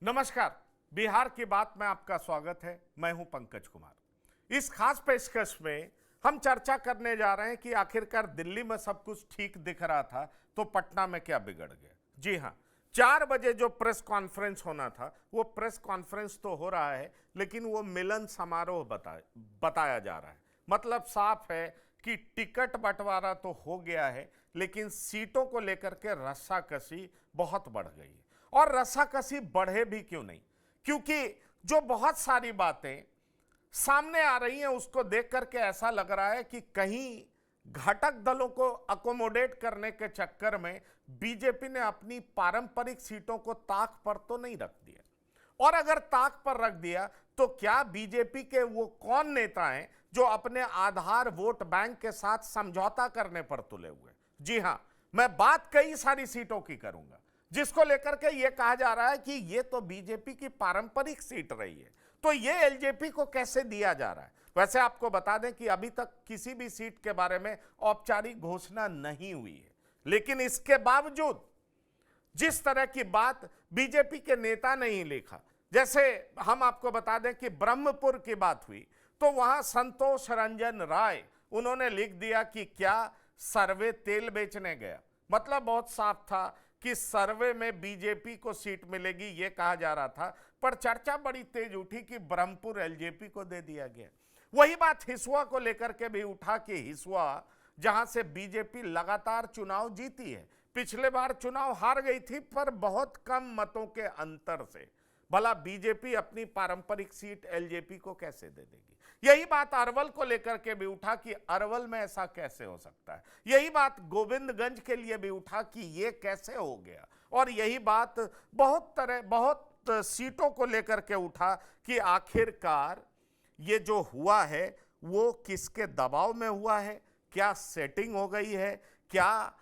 नमस्कार। बिहार की बात में आपका स्वागत है। मैं हूं पंकज कुमार। इस खास पेशकश में हम चर्चा करने जा रहे हैं कि आखिरकार दिल्ली में सब कुछ ठीक दिख रहा था तो पटना में क्या बिगड़ गया। जी हां, 4 बजे जो प्रेस कॉन्फ्रेंस होना था वो प्रेस कॉन्फ्रेंस तो हो रहा है, लेकिन वो मिलन समारोह बताया जा रहा है। मतलब साफ है कि टिकट बंटवारा तो हो गया है, लेकिन सीटों को लेकर के रस्साकसी बहुत बढ़ गई है। और रस्साकसी बढ़े भी क्यों नहीं, क्योंकि जो बहुत सारी बातें सामने आ रही हैं उसको देख करके ऐसा लग रहा है कि कहीं घटक दलों को अकोमोडेट करने के चक्कर में बीजेपी ने अपनी पारंपरिक सीटों को ताक पर तो नहीं रख दिया। और अगर ताक पर रख दिया तो क्या बीजेपी के वो कौन नेता हैं जो अपने आधार वोट बैंक के साथ समझौता करने पर तुले हुए। जी हां, मैं बात कई सारी सीटों की करूंगा जिसको लेकर के ये कहा जा रहा है कि ये तो बीजेपी की पारंपरिक सीट रही है, तो ये एलजेपी को कैसे दिया जा रहा है। वैसे आपको बता दें कि अभी तक किसी भी सीट के बारे में औपचारिक घोषणा नहीं हुई है, लेकिन इसके बावजूद जिस तरह की बात बीजेपी के नेता ने ही लिखा, जैसे हम आपको बता दें कि ब्रह्मपुर की बात हुई तो वहां संतोष रंजन राय उन्होंने लिख दिया कि क्या सर्वे तेल बेचने गया। मतलब बहुत साफ था कि सर्वे में बीजेपी को सीट मिलेगी ये कहा जा रहा था, पर चर्चा बड़ी तेज उठी कि ब्रह्मपुर एलजेपी को दे दिया गया। वही बात हिसुआ को लेकर के भी उठा कि हिसुआ जहां से बीजेपी लगातार चुनाव जीती है, पिछले बार चुनाव हार गई थी पर बहुत कम मतों के अंतर से, भला बीजेपी अपनी पारंपरिक सीट एलजेपी को कैसे दे देगी। यही बात अरवल को लेकर के भी उठा कि अरवल में ऐसा कैसे हो सकता है। यही बात गोविंदगंज के लिए भी उठा कि ये कैसे हो गया। और यही बात बहुत सीटों को लेकर के उठा कि आखिरकार ये जो हुआ है वो किसके दबाव में हुआ है, क्या सेटिंग हो गई है, क्या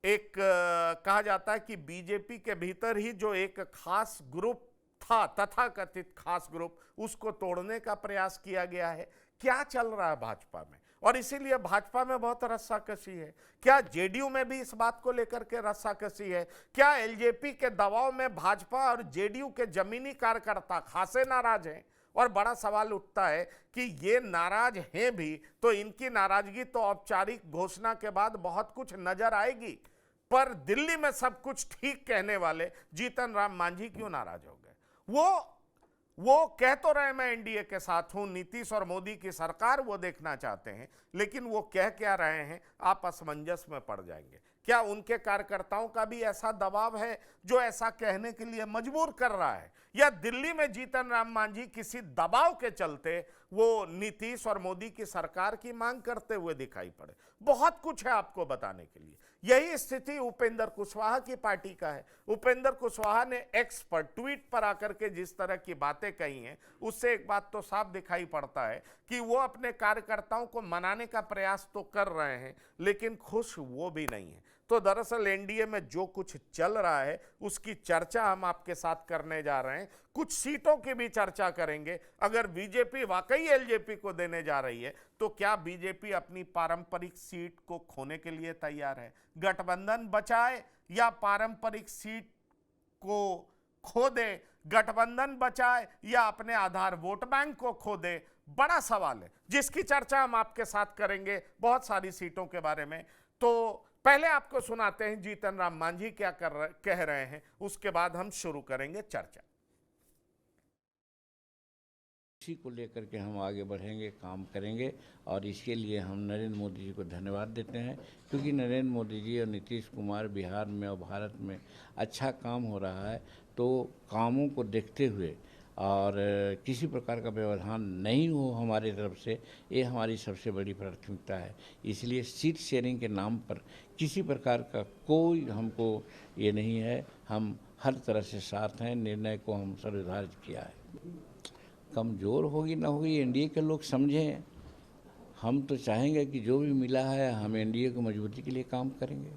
एक कहा जाता है कि बीजेपी के भीतर ही जो एक खास ग्रुप था, तथाकथित खास ग्रुप, उसको तोड़ने का प्रयास किया गया है। क्या चल रहा है भाजपा में, और इसीलिए भाजपा में बहुत रस्साकसी है। क्या जेडीयू में भी इस बात को लेकर के रस्साकसी है। क्या एलजेपी के दबाव में भाजपा और जेडीयू के जमीनी कार्यकर्ता खासे नाराज हैं। और बड़ा सवाल उठता है कि ये नाराज हैं भी तो इनकी नाराजगी तो औपचारिक घोषणा के बाद बहुत कुछ नजर आएगी, पर दिल्ली में सब कुछ ठीक कहने वाले जीतन राम मांझी क्यों नाराज हो गए। वो कह तो रहे मैं एनडीए के साथ हूं, नीतीश और मोदी की सरकार वो देखना चाहते हैं, लेकिन वो कह क्या रहे हैं आप असमंजस में पड़ जाएंगे। क्या उनके कार्यकर्ताओं का भी ऐसा दबाव है जो ऐसा कहने के लिए मजबूर कर रहा है, या दिल्ली में जीतन राम मांझी किसी दबाव के चलते वो नीतीश और मोदी की सरकार की मांग करते हुए दिखाई पड़े। बहुत कुछ है आपको बताने के लिए। यही स्थिति उपेंद्र कुशवाहा की पार्टी का है। उपेंद्र कुशवाहा ने एक्स पर ट्वीट पर आकर के जिस तरह की बातें कही हैं, उससे एक बात तो साफ दिखाई पड़ता है कि वो अपने कार्यकर्ताओं को मनाने का प्रयास तो कर रहे हैं, लेकिन खुश वो भी नहीं है। तो दरअसल एनडीए में जो कुछ चल रहा है उसकी चर्चा हम आपके साथ करने जा रहे हैं। कुछ सीटों की भी चर्चा करेंगे। अगर बीजेपी वाकई एलजेपी को देने जा रही है तो क्या बीजेपी अपनी पारंपरिक सीट को खोने के लिए तैयार है। गठबंधन बचाए या पारंपरिक सीट को खो दे, गठबंधन बचाए या अपने आधार वोट बैंक को खो दे, बड़ा सवाल है जिसकी चर्चा हम आपके साथ करेंगे बहुत सारी सीटों के बारे में। तो पहले आपको सुनाते हैं जीतन राम मांझी क्या कह रहे हैं, उसके बाद हम शुरू करेंगे चर्चा। इसी को लेकर के हम आगे बढ़ेंगे, काम करेंगे, और इसके लिए हम नरेंद्र मोदी जी को धन्यवाद देते हैं, क्योंकि नरेंद्र मोदी जी और नीतीश कुमार बिहार में और भारत में अच्छा काम हो रहा है। तो कामों को देखते हुए और किसी प्रकार का व्यवधान नहीं हो हमारी तरफ से, ये हमारी सबसे बड़ी प्राथमिकता है। इसलिए सीट शेयरिंग के नाम पर किसी प्रकार का कोई हमको ये नहीं है। हम हर तरह से साथ हैं। निर्णय को हम सर्वधार्य किया है। कमज़ोर होगी ना होगी एनडीए के लोग समझें। हम तो चाहेंगे कि जो भी मिला है हम एनडीए को मजबूती के लिए काम करेंगे।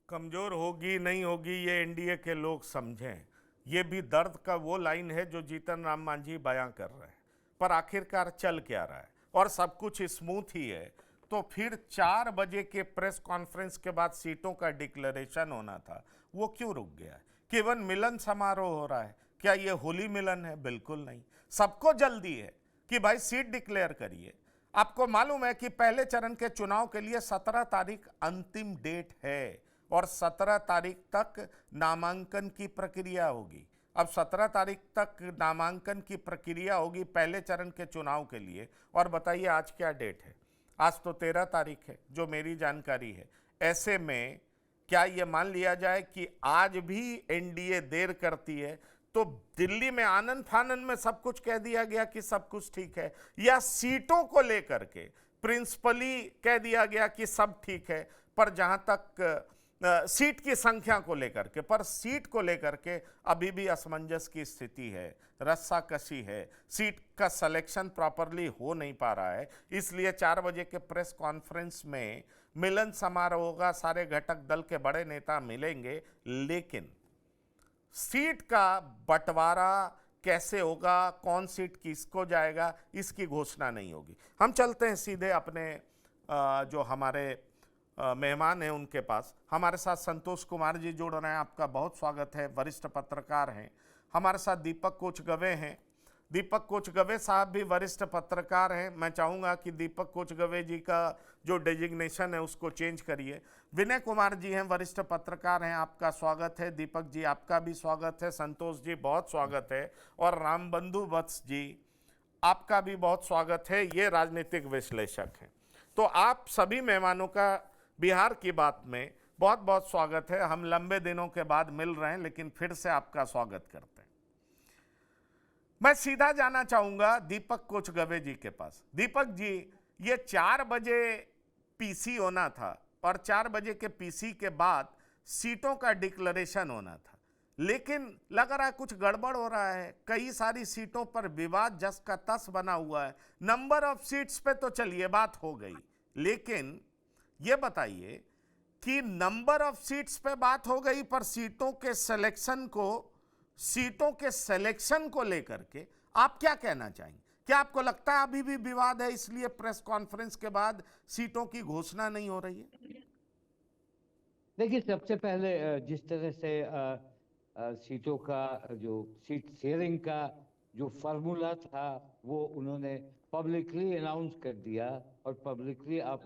कमजोर होगी नहीं होगी ये एनडीए के लोग समझें, ये भी दर्द का वो लाइन है जो जीतन राम मांझी बयां कर रहे हैं। पर आखिरकार चल क्या रहा है, और सब कुछ स्मूथ ही है तो फिर 4 बजे के प्रेस कॉन्फ्रेंस के बाद सीटों का डिक्लेरेशन होना था, वो क्यों रुक गया है। केवल मिलन समारोह हो रहा है। क्या ये होली मिलन है? बिल्कुल नहीं। सबको जल्दी है कि भाई सीट डिक्लेयर करिए। आपको मालूम है कि पहले चरण के चुनाव के लिए 17 तारीख अंतिम डेट है और 17 तारीख तक नामांकन की प्रक्रिया होगी। अब 17 तारीख तक नामांकन की प्रक्रिया होगी पहले चरण के चुनाव के लिए। और बताइए आज क्या डेट है? आज तो 13 तारीख है जो मेरी जानकारी है। ऐसे में क्या ये मान लिया जाए कि आज भी एनडीए देर करती है तो दिल्ली में आनन फानन में सब कुछ कह दिया गया कि सब कुछ ठीक है, या सीटों को लेकर के प्रिंसिपली कह दिया गया कि सब ठीक है, पर जहां तक सीट की संख्या को लेकर के, पर सीट को लेकर के अभी भी असमंजस की स्थिति है, रस्साकशी है, सीट का सिलेक्शन प्रॉपरली हो नहीं पा रहा है। इसलिए 4 बजे के प्रेस कॉन्फ्रेंस में मिलन समारोह होगा, सारे घटक दल के बड़े नेता मिलेंगे, लेकिन सीट का बंटवारा कैसे होगा, कौन सीट किसको जाएगा, इसकी घोषणा नहीं होगी। हम चलते हैं सीधे अपने जो हमारे मेहमान हैं उनके पास। हमारे साथ संतोष कुमार जी जुड़ रहे हैं, आपका बहुत स्वागत है, वरिष्ठ पत्रकार हैं। हमारे साथ दीपक कोचगवे हैं। दीपक कोचगवे साहब भी वरिष्ठ पत्रकार हैं। मैं चाहूँगा कि दीपक कोचगवे जी का जो डेजिग्नेशन है उसको चेंज करिए। विनय कुमार जी हैं, वरिष्ठ पत्रकार हैं, आपका स्वागत है। दीपक जी आपका भी स्वागत है। संतोष जी बहुत स्वागत है। और रामबंधु वत्स जी आपका भी बहुत स्वागत है, ये राजनीतिक विश्लेषक हैं। तो आप सभी मेहमानों का बिहार की बात में बहुत बहुत स्वागत है। हम लंबे दिनों के बाद मिल रहे हैं, लेकिन फिर से आपका स्वागत करते हैं। मैं सीधा जाना चाहूंगा दीपक कोचगवे जी के पास। दीपक जी, ये 4 बजे पीसी होना था और 4 बजे के पीसी के बाद सीटों का डिक्लेरेशन होना था, लेकिन लग रहा है कुछ गड़बड़ हो रहा है। कई सारी सीटों पर विवाद जस का तस बना हुआ है। नंबर ऑफ सीट्स पे तो चलिए बात हो गई, लेकिन ये बताइए कि नंबर ऑफ सीट्स पे बात हो गई, पर सीटों के सिलेक्शन को लेकर के आप क्या कहना चाहेंगे? क्या आपको लगता है अभी भी विवाद है, इसलिए प्रेस कॉन्फ्रेंस के बाद सीटों की घोषणा नहीं हो रही है? देखिए, सबसे पहले जिस तरह से सीटों का जो सीट शेयरिंग का जो फार्मूला था वो उन्होंने पब्लिकली अनाउंस कर दिया, और पब्लिकली आप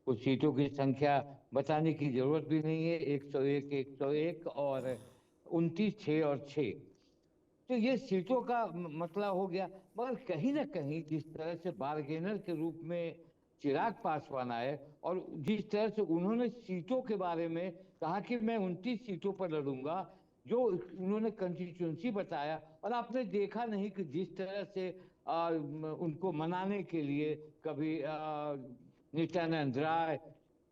कुछ सीटों की संख्या बताने की जरूरत भी नहीं है, 101, 101 और 29, 6 और 6। तो ये सीटों का मसला हो गया। मगर कहीं ना कहीं जिस तरह से बार्गेनर के रूप में चिराग पासवान आए और जिस तरह से उन्होंने सीटों के बारे में कहा कि मैं 29 सीटों पर लड़ूंगा, जो उन्होंने कंस्टिट्यूंसी बताया, और आपने देखा नहीं कि जिस तरह से उनको मनाने के लिए कभी नित्यानंद राय,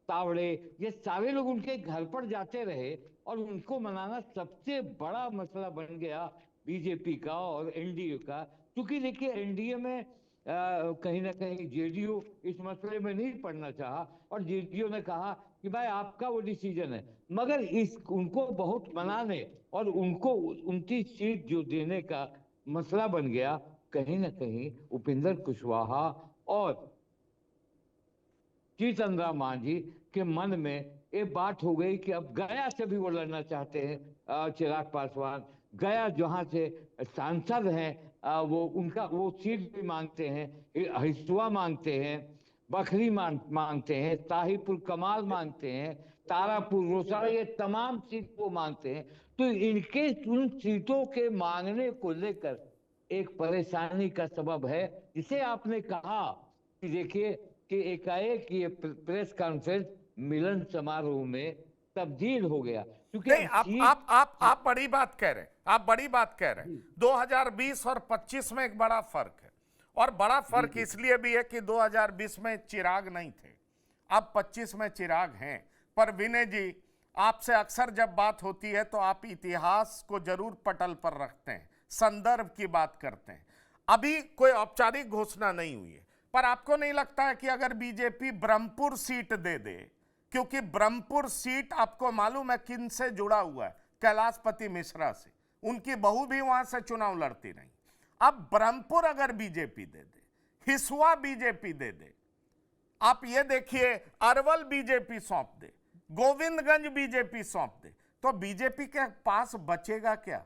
तावड़े, ये सारे लोग उनके घर पर जाते रहे, और उनको मनाना सबसे बड़ा मसला बन गया बीजेपी का और एनडीए का। क्योंकि देखिए, एनडीए में कहीं ना कहीं जेडीयू इस मसले में नहीं पड़ना चाहा, और जेडीयू ने कहा कि भाई आपका वो डिसीजन है, मगर उनको बहुत मनाने और उनको 29 सीट जो देने का मसला बन गया, कहीं ना कहीं उपेंद्र कुशवाहा और जीतन राम मांझी के मन में एक बात हो गई कि अब गया से भी वो लड़ना चाहते हैं। चिराग पासवान गया जहां से सांसद हैं, वो सीट भी मांगते हैं, हिसुआ मांगते हैं, बखरी मांगते हैं, ताहिपुर कमाल मांगते हैं, तारापुर रोसड़ा, ये तमाम सीट वो मांगते हैं। तो इनके उन सीटों के मांगने को लेकर एक परेशानी का सबब है, जिसे आपने कहा कि देखिए कि एकाएक ये प्रेस कॉन्फ्रेंस मिलन समारोह में तब्दील हो गया। क्योंकि नहीं, आप बड़ी बात कह रहे हैं, आप बड़ी बात कह रहे हैं। 2020 और 25 में एक बड़ा फर्क है, और बड़ा फर्क इसलिए भी है कि 2020 में चिराग नहीं थे, अब 25 में चिराग हैं। पर विनय जी, आपसे अक्सर जब बात होती है तो आप इतिहास को जरूर पटल पर रखते हैं, संदर्भ की बात करते हैं। अभी कोई औपचारिक घोषणा नहीं हुई है, पर आपको नहीं लगता है कि अगर बीजेपी ब्रह्मपुर सीट दे दे, क्योंकि ब्रह्मपुर सीट आपको मालूम है किन से जुड़ा हुआ है, कैलाशपति मिश्रा से, उनकी बहू भी वहां से चुनाव लड़ती रही। अब ब्रह्मपुर अगर बीजेपी दे दे, हिसुआ बीजेपी दे दे, आप ये देखिए अरवल बीजेपी सौंप दे, गोविंदगंज बीजेपी सौंप दे, तो बीजेपी के पास बचेगा क्या?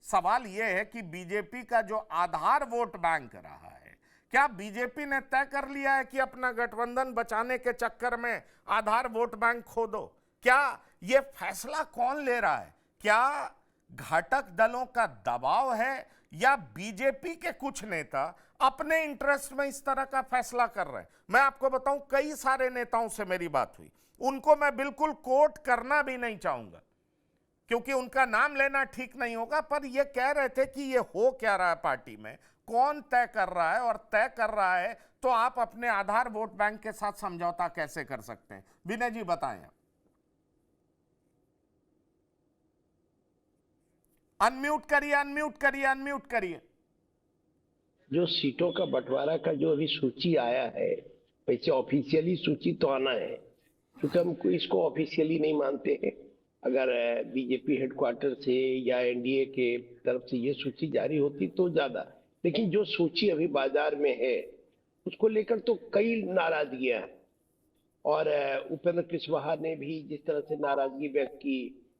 सवाल यह है कि बीजेपी का जो आधार वोट बैंक रहा है, क्या बीजेपी ने तय कर लिया है कि अपना गठबंधन बचाने के चक्कर में आधार वोट बैंक खो दो? क्या यह फैसला कौन ले रहा है? क्या घटक दलों का दबाव है या बीजेपी के कुछ नेता अपने इंटरेस्ट में इस तरह का फैसला कर रहे हैं? मैं आपको बताऊं, कई सारे नेताओं से मेरी बात हुई, उनको मैं बिल्कुल कोट करना भी नहीं चाहूंगा क्योंकि उनका नाम लेना ठीक नहीं होगा, पर ये कह रहे थे कि ये हो क्या रहा है पार्टी में, कौन तय कर रहा है, और तय कर रहा है तो आप अपने आधार वोट बैंक के साथ समझौता कैसे कर सकते हैं? विनय जी बताएं। अनम्यूट करिए, अनम्यूट करिए, अनम्यूट करिए। जो सीटों का बंटवारा का जो अभी सूची आया है, वैसे ऑफिशियली सूची तो आना है, क्योंकि हम इसको ऑफिशियली नहीं मानते हैं। अगर बीजेपी हेडक्वार्टर से या एनडीए के तरफ से ये सूची जारी होती तो ज्यादा, लेकिन जो सूची अभी बाजार में है उसको लेकर तो कई नाराजगियां हैं। और उपेंद्र कुशवाहा ने भी जिस तरह से नाराजगी व्यक्त की,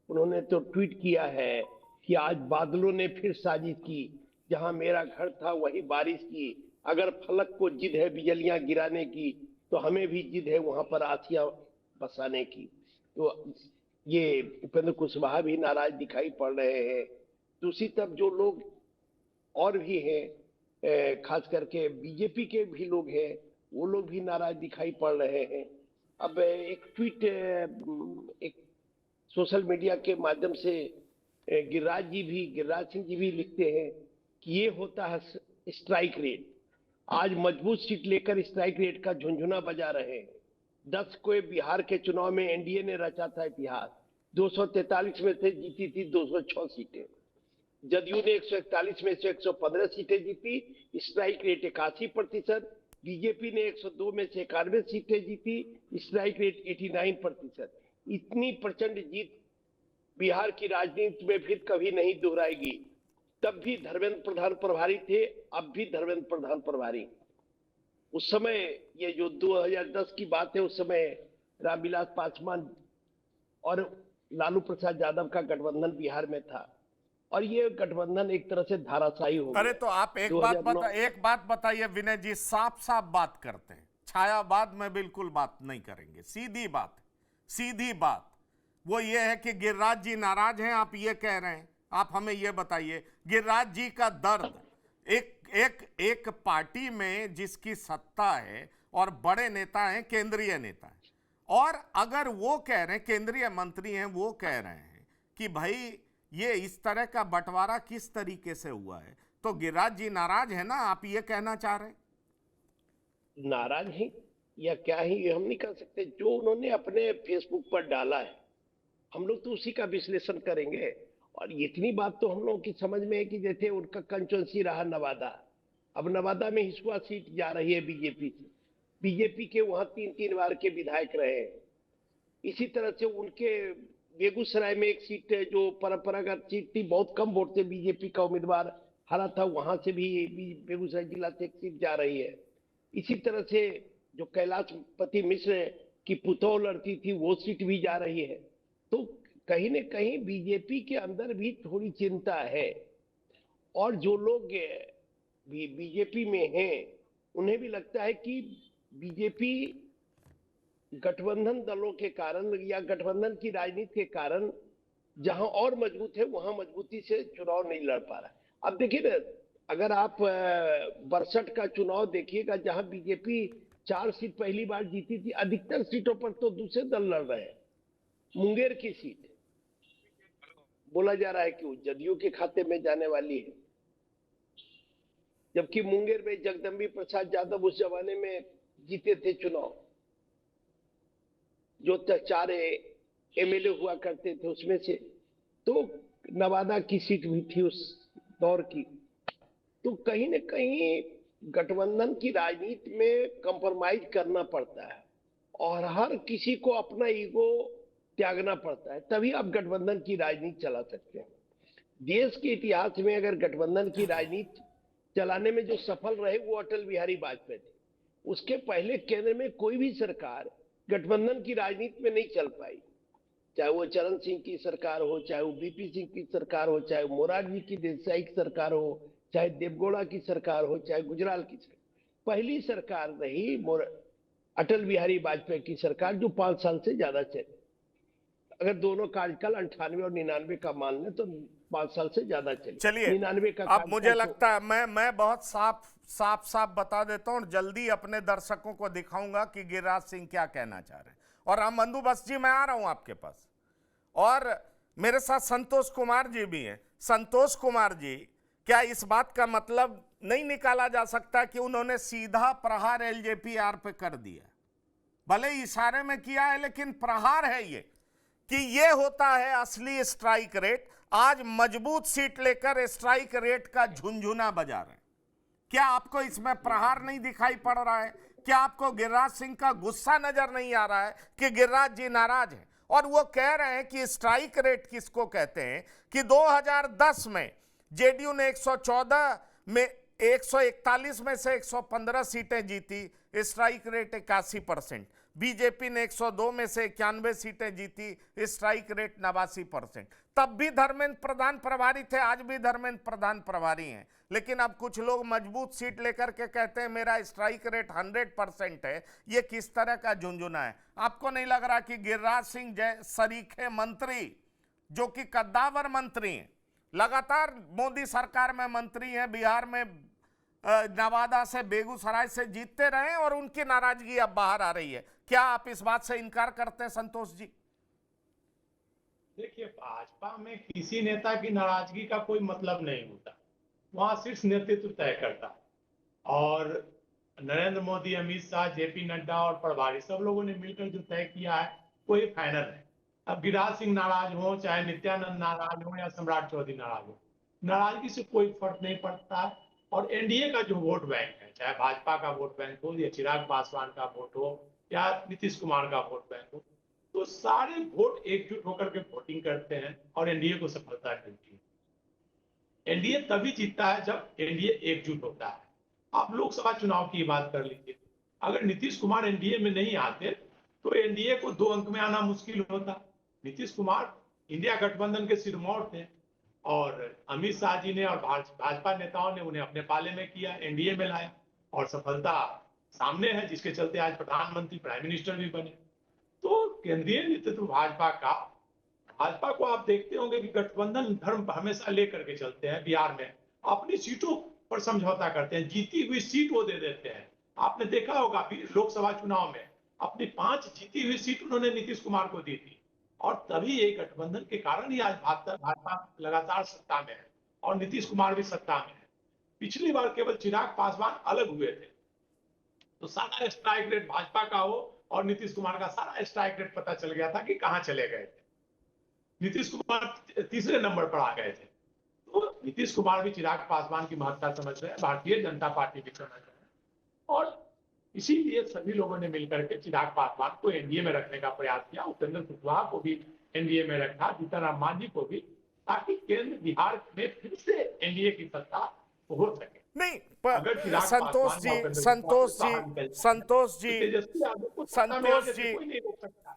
उन्होंने तो ट्वीट किया है कि आज बादलों ने फिर साजिश की, जहां मेरा घर था वही बारिश की, अगर फलक को जिद है बिजलियां गिराने की तो हमें भी जिद है वहां पर आसियां बसाने की। तो ये उपेंद्र कुशवाहा भी नाराज दिखाई पड़ रहे हैं। दूसरी तरफ जो लोग और भी हैं, खास करके बीजेपी के भी लोग हैं, वो लोग भी नाराज दिखाई पड़ रहे हैं। अब एक ट्वीट एक सोशल मीडिया के माध्यम से गिरिराज सिंह जी भी लिखते हैं कि ये होता है स्ट्राइक रेट। आज मजबूत सीट लेकर स्ट्राइक रेट का झुनझुना बजा रहे हैं। 10 को बिहार के चुनाव में एनडीए ने रचा था इतिहास। 243 में से जीती थी 206 सीटें। जदयू ने 141 में से 115 सीटें जीती, स्ट्राइक रेट 81%। बीजेपी ने 102 में से 91 सीटें जीती, स्ट्राइक रेट 89%। इतनी प्रचंड जीत बिहार की राजनीति में फिर कभी नहीं दोहराएगी। तब भी धर्मेंद्र प्रधान प्रभारी थे, अब भी धर्मेंद्र प्रधान प्रभारी। उस समय, ये जो 2010 की बात है, उस समय रामविलास पासवान और लालू प्रसाद यादव का गठबंधन बिहार में था, और ये गठबंधन एक तरह से धाराशायी हो गया। अरे तो आप एक बात बताइए विनय जी, साफ साफ बात करते हैं, छायावाद में बिल्कुल बात नहीं करेंगे, सीधी बात वो ये है कि गिरिराज जी नाराज हैं, आप ये कह रहे हैं। आप हमें ये बताइए, गिरिराज जी का दर्द, एक पार्टी में जिसकी सत्ता है और बड़े नेता हैं, केंद्रीय नेता हैं, और अगर वो कह रहे हैं, केंद्रीय मंत्री हैं, वो कह रहे हैं कि भाई ये इस तरह का बंटवारा किस तरीके से हुआ है, तो गिरिराज जी नाराज है ना? आप ये कहना चाह रहे हैं? नाराज हैं या क्या है ये हम नहीं कह सकते। जो उन्होंने अपने फेसबुक पर डाला है, हम लोग तो उसी का विश्लेषण करेंगे। और इतनी बात तो हम लोगों की समझ में है कि जैसे उनका कंस्टिट्यूएंसी रहा नवादा, अब नवादा में हिसुआ सीट जा रही है बीजेपी से। बीजेपी के वहां 3 बार के विधायक रहे हैं। इसी तरह से उनके बेगूसराय में एक सीट है जो परंपरागत सीट थी, बहुत कम वोट से बीजेपी का उम्मीदवार हारा था, वहां से भी बेगूसराय जिला से एक सीट जा रही है। इसी तरह से जो कैलाशपति मिश्र की पुतौह लड़ती थी, वो सीट भी जा रही है। तो कहीं न कहीं बीजेपी के अंदर भी थोड़ी चिंता है, और जो लोग बीजेपी में हैं उन्हें भी लगता है कि बीजेपी गठबंधन दलों के कारण या गठबंधन की राजनीति के कारण जहां और मजबूत है वहां मजबूती से चुनाव नहीं लड़ पा रहा। अब देखिए ना, अगर आप 62 का चुनाव देखिएगा, जहां बीजेपी 4 सीट पहली बार जीती थी, अधिकतर सीटों पर तो दूसरे दल लड़ रहे हैं। मुंगेर की सीट बोला जा रहा है कि वो जदयू के खाते में जाने वाली है, जबकि मुंगेर में जगदम्बी प्रसाद यादव उस जमाने में जीते थे चुनाव, जो 4 एमएलए हुआ करते थे उसमें से। तो नवादा की सीट भी थी उस दौर की। तो कहीं न कहीं गठबंधन की राजनीति में कंप्रोमाइज करना पड़ता है, और हर किसी को अपना ईगो त्यागना पड़ता है, तभी आप गठबंधन की राजनीति चला सकते हैं। देश के इतिहास में अगर गठबंधन की राजनीति चलाने में जो सफल रहे वो अटल बिहारी वाजपेयी थे। उसके पहले केंद्र में कोई भी सरकार गठबंधन की राजनीति में नहीं चल पाई। चाहे वो चरण सिंह की सरकार हो, चाहे वो बीपी सिंह की सरकार हो, चाहे मोरारजी की देसाई की सरकार हो, चाहे देवगौड़ा की सरकार हो, चाहे गुजराल की सरकार। पहली सरकार रही अटल बिहारी वाजपेयी की सरकार, जो 5 साल से ज्यादा चली। अगर दोनों कार्यकाल 98 और 99 का मान लें तो 5 साल से ज्यादा चली। चलिए 99 का अब मुझे कार्यकाल लगता है मैं बहुत साफ बता देता हूं, जल्दी अपने दर्शकों को दिखाऊंगा कि गिरिराज सिंह क्या कहना चाह रहे हैं। और हम बंदोबस्त जी, मैं आ रहा हूं आपके पास, और मेरे साथ संतोष कुमार जी भी हैं। संतोष कुमार जी, क्या इस बात का मतलब नहीं निकाला जा सकता कि उन्होंने सीधा प्रहार एलजेपीआर पे कर दिया? भले इशारे में किया है, लेकिन प्रहार है ये, कि ये होता है असली स्ट्राइक रेट। आज मजबूत सीट लेकर स्ट्राइक रेट का झुनझुना बजा रहे हैं। क्या आपको इसमें प्रहार नहीं दिखाई पड़ रहा है? क्या आपको गिरिराज सिंह का गुस्सा नजर नहीं आ रहा है कि गिरिराज जी नाराज हैं? और वो कह रहे हैं कि स्ट्राइक रेट किसको कहते हैं, कि 2010 में जेडीयू ने 114 में 141 में से 115 सीटें जीती, स्ट्राइक रेट 81%। बीजेपी ने 102 में से 91 सीटें जीती, स्ट्राइक रेट 89%। तब भी धर्मेंद्र प्रधान प्रभारी थे, आज भी धर्मेंद्र प्रधान प्रभारी हैं। लेकिन अब कुछ लोग मजबूत सीट लेकर के कहते हैं मेरा स्ट्राइक रेट 100% है। ये किस तरह का झुंझुना है? आपको नहीं लग रहा कि गिरिराज सिंह सरीखे मंत्री, जो कि कद्दावर मंत्री हैं, लगातार मोदी सरकार में मंत्री हैं, बिहार में नवादा से, बेगूसराय से जीतते रहे, और उनकी नाराजगी अब बाहर आ रही है? क्या आप इस बात से इनकार करते हैं संतोष जी? देखिए, भाजपा में किसी नेता की नाराजगी का कोई मतलब नहीं होता, वहां शीर्ष नेतृत्व तय करता है। और नरेंद्र मोदी, अमित शाह, जेपी नड्डा और प्रभारी सब लोगों ने मिलकर जो तय किया है वही फाइनल है। अब गिरिराज सिंह नाराज हो, चाहे नित्यानंद नाराज हो, या सम्राट चौधरी नाराज हो, नाराजगी से कोई फर्क नहीं पड़ता है। और एनडीए का जो वोट बैंक है, चाहे भाजपा का वोट बैंक हो, या चिराग पासवान का वोट हो, या नीतीश कुमार का वोट बैंक हो, तो सारे वोट एकजुट होकर के वोटिंग करते हैं और एनडीए को सफलता मिलती है। एनडीए तभी जीतता है जब एनडीए एकजुट होता है। आप लोकसभा चुनाव की बात कर लीजिए, अगर नीतीश कुमार एनडीए में नहीं आते तो एनडीए को 2 अंक में आना मुश्किल होता। नीतीश कुमार इंडिया गठबंधन के सिरमौर थे, और अमित शाह जी ने और भाजपा नेताओं ने उन्हें अपने पाले में किया, एनडीए में लाया, और सफलता सामने है, जिसके चलते आज प्रधानमंत्री, प्राइम मिनिस्टर भी बने। तो केंद्रीय नेतृत्व भाजपा को आप देखते होंगे कि गठबंधन धर्म हमेशा लेकर के चलते हैं। बिहार में अपनी सीटों पर समझौता करते हैं, जीती हुई सीट वो दे देते हैं। आपने देखा होगा लोकसभा चुनाव में अपनी 5 जीती हुई सीट उन्होंने नीतीश कुमार को दी थी, और तभी ये गठबंधन के कारण ही आज भाजपा लगातार सत्ता में है और नीतीश कुमार भी सत्ता में है। पिछली बार केवल चिराग पासवान अलग हुए थे, तो सारा स्ट्राइक रेट भाजपा का हो और नीतीश कुमार का सारा स्ट्राइक रेट पता चल गया था कि कहां चले गए थे। नीतीश कुमार तीसरे नंबर पर आ गए थे। तो नीतीश कुमार भी चिराग पासवान की महत्ता समझ रहे हैं, भारतीय जनता पार्टी भी समझ रहे हैं, और इसीलिए सभी लोगों ने मिलकर के चिराग पासवान को एनडीए में रखने का प्रयास किया। उपेंद्र कुशवाहा को भी एनडीए में रखा, जीतन मांझी को भी, ताकि केंद्र बिहार में फिर से एनडीए की सत्ता हो सके। नहीं,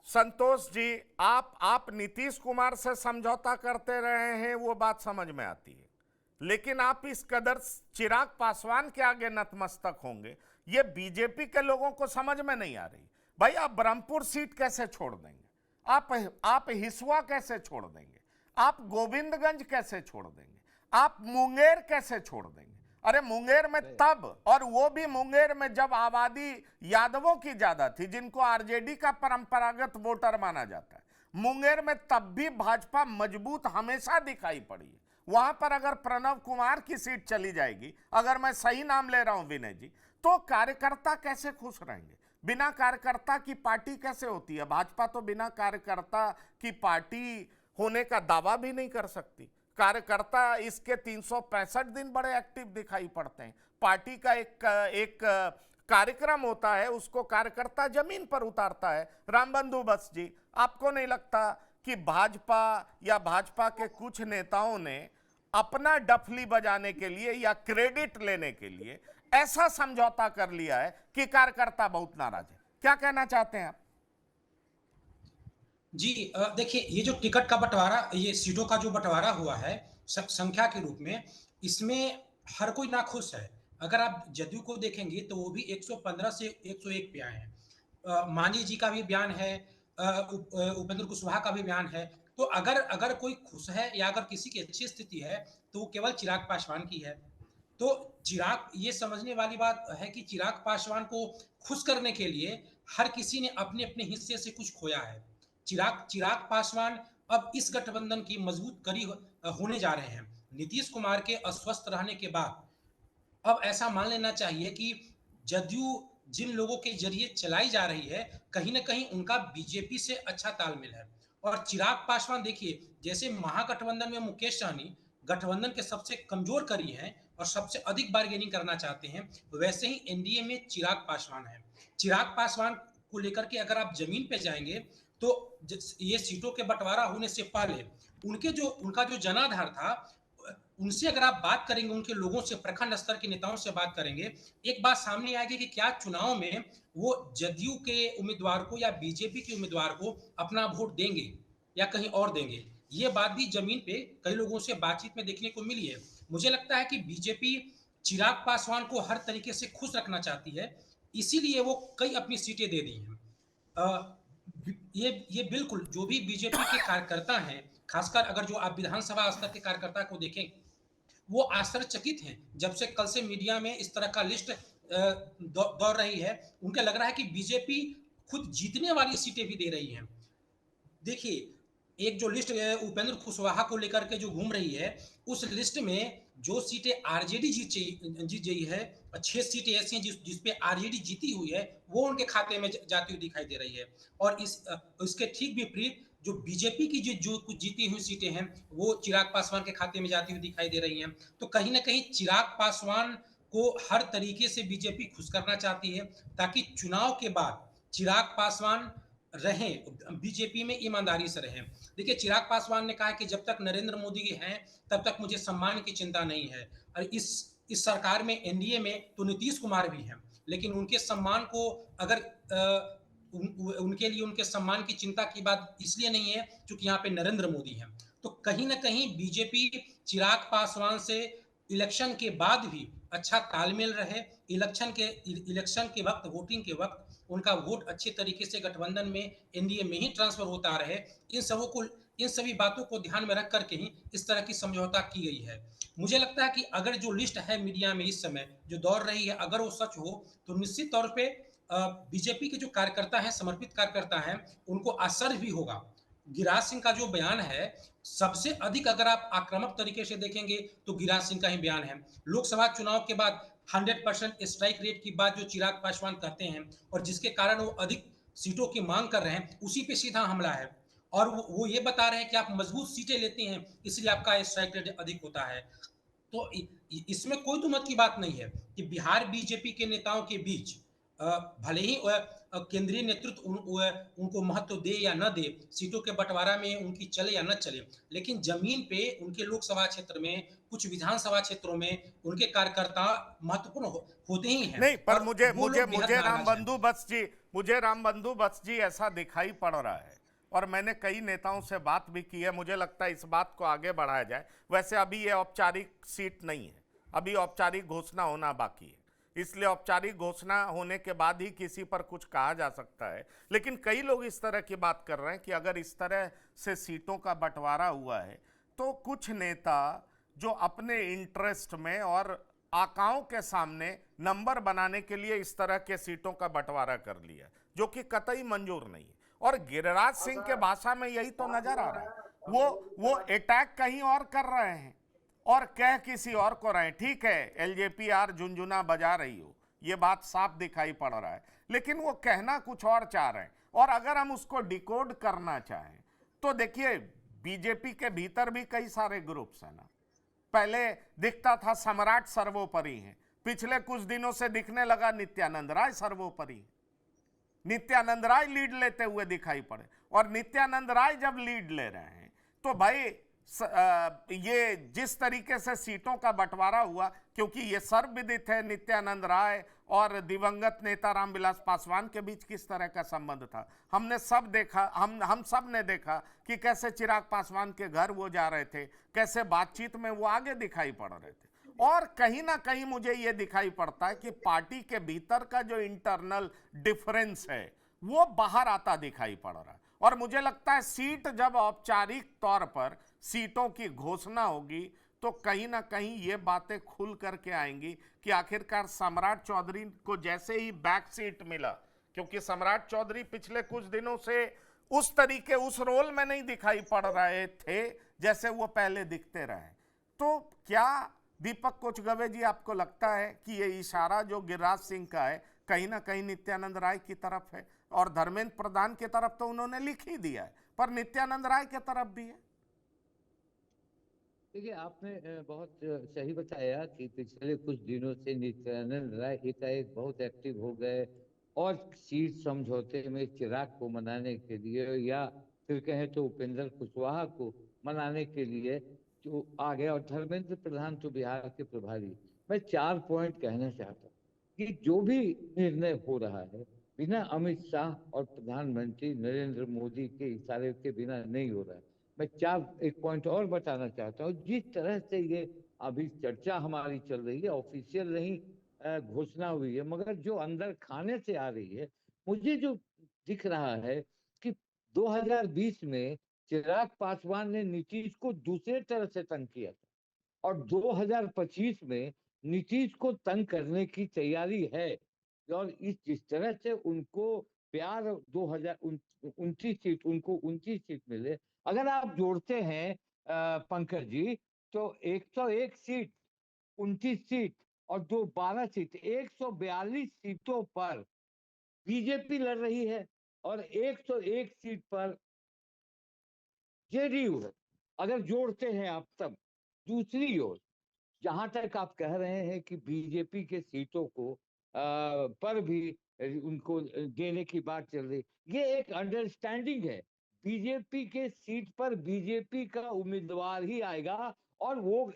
संतोष जी, आप नीतीश कुमार से समझौता करते रहे हैं, वो बात समझ में आती है, लेकिन आप इस कदर चिराग पासवान के आगे नतमस्तक होंगे, ये बीजेपी के लोगों को समझ में नहीं आ रही। भाई, आप ब्रह्मपुर सीट कैसे छोड़ देंगे? आप हिसुआ कैसे छोड़ देंगे? आप गोविंदगंज कैसे छोड़ देंगे? आप मुंगेर कैसे छोड़ देंगे? अरे मुंगेर में तब, और वो भी मुंगेर में जब आबादी यादवों की ज्यादा थी, जिनको आरजेडी का परंपरागत वोटर माना जाता है, मुंगेर में तब भी भाजपा मजबूत हमेशा दिखाई पड़ी है। वहां पर अगर प्रणव कुमार की सीट चली जाएगी, अगर मैं सही नाम ले रहा हूं विनय जी, तो कार्यकर्ता कैसे खुश रहेंगे? बिना कार्यकर्ता की पार्टी कैसे होती है? भाजपा तो बिना कार्यकर्ता की पार्टी होने का दावा भी नहीं कर सकती। कार्यकर्ता इसके 365 दिन बड़े एक्टिव दिखाई पड़ते हैं। पार्टी का एक कार्यक्रम होता है, उसको कार्यकर्ता जमीन पर उतारता है। राम बंदोबस्त जी, आपको नहीं लगता कि भाजपा या भाजपा के कुछ नेताओं ने अपना डफली बजाने के लिए या क्रेडिट लेने के लिए ऐसा समझौता कर लिया है कि कार्यकर्ता बहुत नाराज है? क्या कहना चाहते हैं आप? जी देखिए, ये जो टिकट का बंटवारा, ये सीटों का जो बंटवारा हुआ है संख्या के रूप में, इसमें हर कोई नाखुश है। अगर आप जदयू को देखेंगे तो वो भी 115 से 101 पे आए हैं। मांझी जी का भी बयान है, उपेंद्र कुशवाहा का भी बयान है। तो अगर अगर कोई खुश है या अगर किसी की अच्छी स्थिति है तो वो केवल चिराग पासवान की है। तो चिराग, ये समझने वाली बात है कि चिराग पासवान को खुश करने के लिए हर किसी ने अपने अपने हिस्से से कुछ खोया है। चिराग चिराग पासवान अब इस गठबंधन की मजबूत कड़ी होने जा रहे हैं। नीतीश कुमार के अस्वस्थ रहने के बाद अब ऐसा मान लेना चाहिए कि जदयू जिन लोगों के जरिए चलाई जा रही है, कहीं ना कहीं उनका बीजेपी से अच्छा तालमेल है। और चिराग पासवान देखिए, जैसे महागठबंधन में मुकेश सहनी गठबंधन के सबसे कमजोर कड़ी हैं और सबसे अधिक बार्गेनिंग करना चाहते हैं, वैसे ही एनडीए में चिराग पासवान है। चिराग पासवान को लेकर के अगर आप जमीन पे जाएंगे तो ये सीटों के बंटवारा होने से पहले उनका जो जनाधार था, उनसे अगर आप बात करेंगे, उनके लोगों से, प्रखंड स्तर के नेताओं से बात करेंगे, एक बात सामने आएगी कि क्या चुनाव में वो जदयू के उम्मीदवार को या बीजेपी के उम्मीदवार को अपना वोट देंगे या कहीं और देंगे। ये बात भी जमीन पे कई लोगों से बातचीत में देखने को मिली है। मुझे लगता है कि बीजेपी चिराग पासवान को हर तरीके से खुश रखना चाहती है, इसीलिए वो कई अपनी सीटें दे दी हैं। ये बिल्कुल जो भी बीजेपी के कार्यकर्ता हैं, खासकर अगर जो आप विधानसभा स्तर के कार्यकर्ता को देखें, वो आश्चर्यचकित हैं। जब से कल से मीडिया में इस तरह का लिस्ट दौड़ रही है, उनका लग रहा है कि बीजेपी खुद जीतने वाली सीटें भी दे रही है। देखिए, एक जो लिस्ट उपेंद्र कुशवाहा को लेकर के जो घूम रही है, उस लिस्ट में जो सीटें आरजेडी जीत गई है, 6 सीटें ऐसी हैं जिस पे आरजेडी जीती हुई है, वो उनके खाते में जाती हुई दिखाई दे रही है। और इसके ठीक विपरीत जो बीजेपी की जो कुछ जीती हुई सीटें हैं, वो चिराग पासवान के खाते में जाती हुई दिखाई दे रही हैं। तो कहीं ना कहीं चिराग पासवान को हर तरीके से बीजेपी खुश करना चाहती है, ताकि चुनाव के बाद चिराग पासवान रहें, बीजेपी में ईमानदारी से रहें। देखिए, चिराग पासवान ने कहा कि जब तक नरेंद्र मोदी हैं तब तक मुझे सम्मान की चिंता नहीं है। और इस सरकार में, एनडीए में तो नीतीश कुमार भी हैं, लेकिन उनके सम्मान को अगर उनके लिए उनके सम्मान की चिंता की बात इसलिए नहीं है क्योंकि यहाँ पे नरेंद्र मोदी हैं। तो कहीं ना कहीं बीजेपी चिराग पासवान से इलेक्शन के बाद भी अच्छा तालमेल रहे, इलेक्शन के वक्त, वोटिंग के वक्त उनका वोट अच्छे तरीके से गठबंधन में, एनडीए में ही ट्रांसफर होता रहे, इन सभी बातों को ध्यान में रख करके ही इस तरह की समझौता की गई है। मुझे लगता है कि अगर जो लिस्ट है मीडिया में इस समय जो दौड़ रही है, अगर वो सच हो तो निश्चित तौर पे बीजेपी के जो कार्यकर्ता हैं, समर्पित कार्यकर्ता हैं, उनको आश्चर्य भी होगा। गिरिराज सिंह का जो बयान है, सबसे अधिक अगर आप आक्रामक तरीके से देखेंगे तो गिरिराज सिंह का ही बयान है। लोकसभा चुनाव के बाद 100% स्ट्राइक रेट की बात जो चिराग पासवान कहते हैं और जिसके कारण वो अधिक सीटों की मांग कर रहे हैं, उसी पे सीधा हमला है। और वो ये बता रहे हैं कि आप मजबूत सीटें लेते हैं, इसलिए आपका स्ट्राइक रेट अधिक होता है। तो इसमें कोई दुमत की बात नहीं है कि बिहार बीजेपी के नेताओं के बीच भले ही केंद्रीय नेतृत्व उनको महत्व दे या न दे, सीटों के बंटवारा में उनकी चले या न चले, लेकिन जमीन पे उनके लोकसभा क्षेत्र में, कुछ विधानसभा क्षेत्रों में उनके कार्यकर्ता महत्वपूर्ण होते ही हैं। नहीं, पर और मुझे वो मुझे लोग बेहद मुझे नाराज हैं। मुझे राम बंधु बस जी ऐसा दिखाई पड़ रहा है, और मैंने कई नेताओं से बात भी की है। मुझे लगता है इस बात को आगे बढ़ाया जाए। वैसे अभी ये औपचारिक सीट नहीं है, अभी औपचारिक घोषणा होना बाकी है, इसलिए औपचारिक घोषणा होने के बाद ही किसी पर कुछ कहा जा सकता है। लेकिन कई लोग इस तरह की बात कर रहे हैं कि अगर इस तरह से सीटों का बंटवारा हुआ है तो कुछ नेता जो अपने इंटरेस्ट में और आकाओं के सामने नंबर बनाने के लिए इस तरह के सीटों का बंटवारा कर लिया, जो कि कतई मंजूर नहीं है। और गिरिराज सिंह के भाषा में यही तो नजर आ रहा है, वो अटैक कहीं और कर रहे हैं और कह किसी और को रहे हैं। ठीक है, एलजेपीआर झुनझुना बजा रही हो, ये बात साफ दिखाई पड़ रहा है, लेकिन वो कहना कुछ और चाह रहे हैं। और अगर हम उसको डिकोड करना चाहें तो देखिए, बीजेपी के भीतर भी कई सारे ग्रुप्स हैं ना। पहले दिखता था सम्राट सर्वोपरि है, पिछले कुछ दिनों से दिखने लगा नित्यानंद राय सर्वोपरि। नित्यानंद राय लीड लेते हुए दिखाई पड़े, और नित्यानंद राय जब लीड ले रहे हैं तो भाई ये जिस तरीके से सीटों का बंटवारा हुआ, क्योंकि ये सर्वविदित है, नित्यानंद राय और दिवंगत नेता रामविलास पासवान के बीच किस तरह का संबंध था। हमने सब देखा, हम सब ने देखा कि कैसे चिराग पासवान के घर वो जा रहे थे, कैसे बातचीत में वो आगे दिखाई पड़ रहे थे। और कहीं ना कहीं मुझे ये दिखाई पड़ता है कि पार्टी के भीतर का जो इंटरनल डिफरेंस है वो बाहर आता दिखाई पड़ रहा है। और मुझे लगता है सीट जब औपचारिक तौर पर सीटों की घोषणा होगी तो कहीं ना कहीं ये बातें खुल करके आएंगी कि आखिरकार सम्राट चौधरी को जैसे ही बैक सीट मिला, क्योंकि सम्राट चौधरी पिछले कुछ दिनों से उस तरीके, उस रोल में नहीं दिखाई पड़ रहे थे जैसे वो पहले दिखते रहे। तो क्या दीपक कोचगवे जी आपको लगता है कि ये इशारा जो गिरिराज सिंह का है कहीं ना कहीं नित्यानंद राय की तरफ है? और धर्मेंद्र प्रधान की तरफ तो उन्होंने लिख ही दिया है, पर नित्यानंद राय की तरफ भी है। देखिए, आपने बहुत सही बताया कि पिछले कुछ दिनों से नित्यानंद राय एकाएक बहुत एक्टिव हो गए और सीट समझौते में चिराग को मनाने के लिए, या फिर कहें तो उपेंद्र कुशवाहा को मनाने के लिए जो आ गए। और धर्मेंद्र प्रधान तो बिहार के प्रभारी। मैं 4 पॉइंट कहना चाहता हूँ कि जो भी निर्णय हो रहा है बिना अमित शाह और प्रधानमंत्री नरेंद्र मोदी के इशारे के बिना नहीं हो रहा है। मैं एक पॉइंट और बताना चाहता हूँ। जिस तरह से ये अभी चर्चा हमारी चल रही है, ऑफिशियल नहीं घोषणा हुई है, मगर जो अंदर खाने से आ रही है, मुझे जो दिख रहा है कि 2020 में चिराग पासवान ने नीतीश को दूसरे तरह से तंग किया था और 2025 में नीतीश को तंग करने की तैयारी है। और जिस तरह से उनको प्यार 2029 सीट, उनको 29 सीट मिले, अगर आप जोड़ते हैं पंकज जी, तो 101 सीट, 29 सीट और 12 सीट, 142 सीटों पर बीजेपी लड़ रही है और 101 सीट पर जेडीयू है। अगर जोड़ते हैं आप तब दूसरी ओर, जहां तक आप कह रहे हैं कि बीजेपी के सीटों को पर भी उनको देने की बात चल रही, ये एक अंडरस्टैंडिंग है। बीजेपी के सीट पर बीजेपी का उम्मीदवार ही आएगा और वो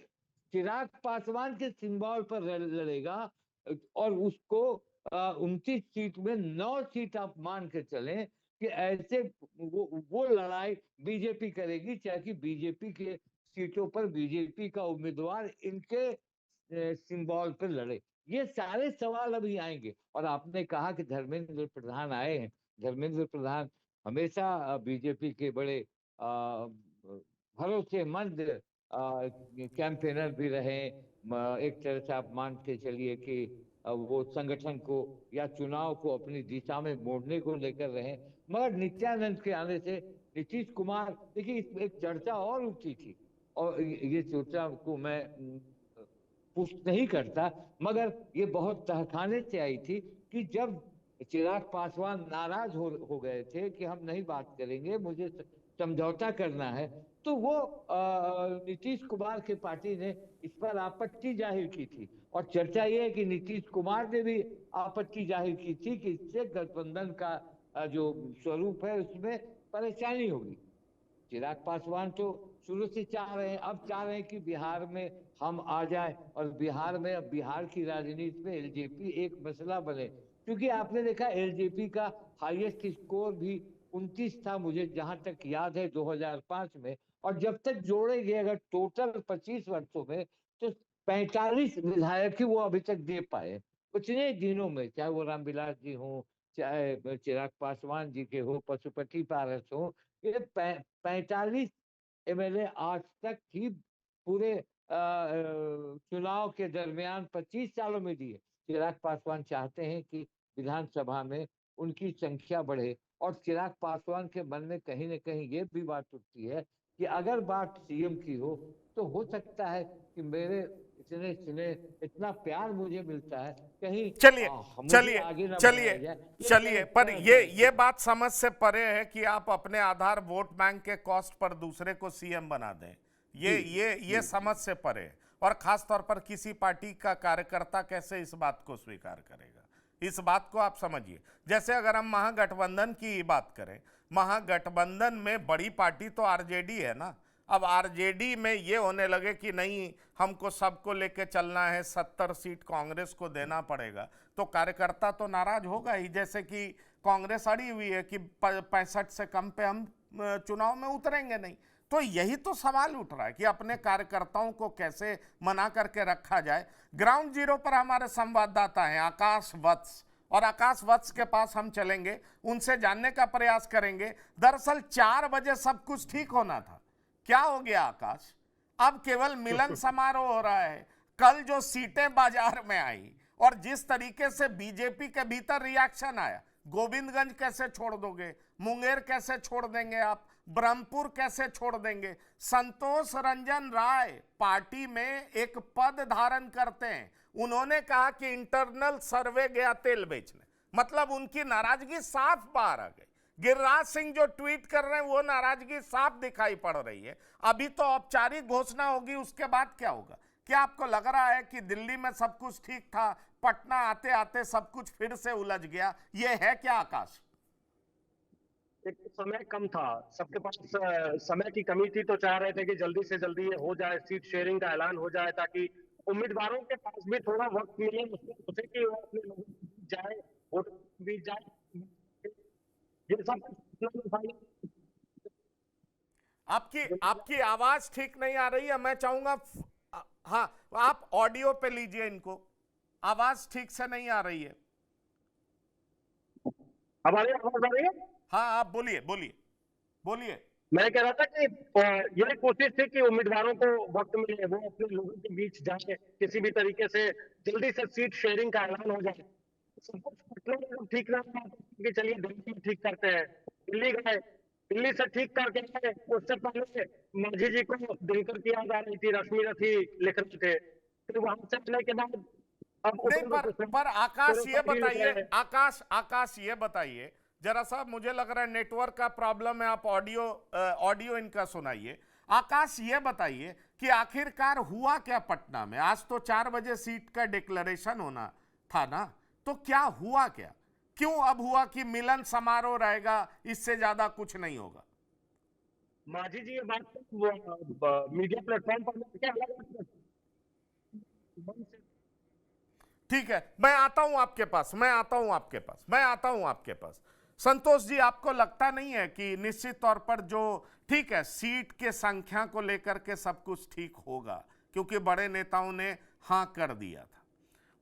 चिराग पासवान के सिंबल पर लड़ेगा और उसको 29 सीट में 9 सीट आप मान के चलें कि ऐसे वो लड़ाई बीजेपी करेगी, चाहे कि बीजेपी के सीटों पर बीजेपी का उम्मीदवार इनके सिंबल पर लड़े। ये सारे सवाल अभी आएंगे। और आपने कहा कि धर्मेंद्र प्रधान आए हैं। धर्मेंद्र प्रधान हमेशा बीजेपी के बड़े भरोसेमंद कैंपेनर भी रहे। एक तरह से आप मान के चलिए कि वो संगठन को या चुनाव को अपनी दिशा में मोड़ने को लेकर रहे। मगर नित्यानंद के आने से नीतीश कुमार, देखिए एक चर्चा और उठी थी और ये चर्चा को मैं पुष्ट नहीं करता, मगर ये बहुत तहखाने से आई थी कि जब चिराग पासवान नाराज हो गए थे कि हम नहीं बात करेंगे, मुझे समझौता करना है, तो वो नीतीश कुमार की पार्टी ने इस पर आपत्ति जाहिर की थी। और चर्चा ये है कि नीतीश कुमार ने भी आपत्ति जाहिर की थी कि इससे गठबंधन का जो स्वरूप है उसमें परेशानी होगी। चिराग पासवान तो शुरू से चाह रहे हैं, अब चाह रहे हैं कि बिहार में हम आ जाए और बिहार में, अब बिहार की राजनीति में एलजेपी एक मसला बने। क्योंकि आपने देखा एलजेपी का हाईएस्ट स्कोर भी 29 था, मुझे जहां तक याद है 2005 में। और जब तक जोड़ेंगे अगर टोटल 25 वर्षों में, तो 45 विधायक ही वो अभी तक दे पाए उतने दिनों में, चाहे वो रामविलास जी हो, चाहे चिराग पासवान जी के हो, पशुपति पारस हो। ये 45 एमएलए आज तक ही पूरे चुनाव के दरमियान 25 सालों में दिए। चिराग पासवान चाहते हैं कि विधानसभा में उनकी संख्या बढ़े। और चिराग पासवान के मन में कहीं न कहीं ये भी बात उठती है कि अगर बात सीएम की हो तो हो सकता है कि मेरे इतना प्यार मुझे मिलता है, कहीं चलिए पर ये बात समझ से परे है कि आप अपने आधार वोट बैंक के कॉस्ट पर दूसरे को सीएम बना दें। ये समझ से परे है। और खास तौर पर किसी पार्टी का कार्यकर्ता कैसे इस बात को स्वीकार करेगा, इस बात को आप समझिए। जैसे अगर हम महागठबंधन की बात करें, महागठबंधन में बड़ी पार्टी तो आरजेडी है ना। अब आरजेडी में ये होने लगे कि नहीं, हमको सबको लेके चलना है, 70 सीट कांग्रेस को देना पड़ेगा, तो कार्यकर्ता तो नाराज होगा ही। जैसे कि कांग्रेस अड़ी हुई है कि 65 से कम पे हम चुनाव में उतरेंगे नहीं। तो यही तो सवाल उठ रहा है कि अपने कार्यकर्ताओं को कैसे मना करके रखा जाए। ग्राउंड जीरो पर हमारे संवाददाता हैं आकाश वत्स, और आकाश वत्स के पास हम चलेंगे, उनसे जानने का प्रयास करेंगे। दरअसल 4 बजे सब कुछ ठीक होना था, क्या हो गया आकाश? अब केवल मिलन समारोह हो रहा है। कल जो सीटें बाजार में आई और जिस तरीके से बीजेपी के भीतर रिएक्शन आया, गोविंदगंज कैसे छोड़ दोगे, मुंगेर कैसे छोड़ देंगे आप, ब्रह्मपुर कैसे छोड़ देंगे? संतोष रंजन राय पार्टी में एक पद धारण करते हैं, उन्होंने कहा कि इंटरनल सर्वे गया तेल बेचने, मतलब उनकी नाराजगी साफ बाहर आ गई। गिरिराज सिंह जो ट्वीट कर रहे हैं वो नाराजगी साफ दिखाई पड़ रही है। अभी तो औपचारिक घोषणा होगी, उसके बाद क्या होगा? क्या आपको लग रहा है कि दिल्ली में सब कुछ ठीक था, पटना आते आते सब कुछ फिर से उलझ गया? ये है क्या आकाश? एक समय कम था, सबके पास समय की कमी थी, तो चाह रहे थे कि जल्दी से जल्दी ये हो जाए, सीट शेयरिंग का ऐलान हो जाए, ताकि उम्मीदवारों के पास भी थोड़ा वक्त मिले, सोचे कि वो अपने लोगों के बीच जाए, वोट बीच जाए। ये सब आपकी आवाज ठीक नहीं आ रही है, मैं चाहूंगा हाँ आप ऑडियो पे लीजिए इनको, आवाज ठीक से नहीं आ रही है। हमारी आवाज आ रही है? हाँ आप बोलिए बोलिए बोलिए। मैं कह रहा था कि यही कोशिश थी कि उम्मीदवारों को वक्त मिले, वो अपने लोगों के बीच जाके किसी भी तरीके से जल्दी से सीट शेयरिंग का ऐलान हो जाए। सब कुछ ठीक रहा कि चलिए दिल्ली में ठीक करते हैं, दिल्ली गए, दिल्ली से ठीक करके आए। उससे पहले मांझी जी को दिनकर की याद आ रही थी, रश्मि रथी लिख रहे थे, फिर वहां से आने के बाद अब नहीं, पर आकाश ये बताइए, आकाश ये बताइए जरा सा, मुझे लग रहा है नेटवर्क का प्रॉब्लम है, आप ऑडियो इनका सुनाइए। आकाश ये बताइए कि आखिरकार हुआ क्या पटना में? आज तो 4 बजे सीट का डिक्लेरेशन होना था ना, तो क्या हुआ क्या? क्यों अब हुआ कि मिलन समारोह रहेगा, इससे ज्यादा कुछ नहीं होगा? मांझी जी ये बात मीडिया प्लेटफॉर्म पर ठीक है, मैं आता हूं आपके पास। संतोष जी, आपको लगता नहीं है कि निश्चित तौर पर जो ठीक है सीट के संख्या को लेकर के सब कुछ ठीक होगा, क्योंकि बड़े नेताओं ने हां कर दिया था।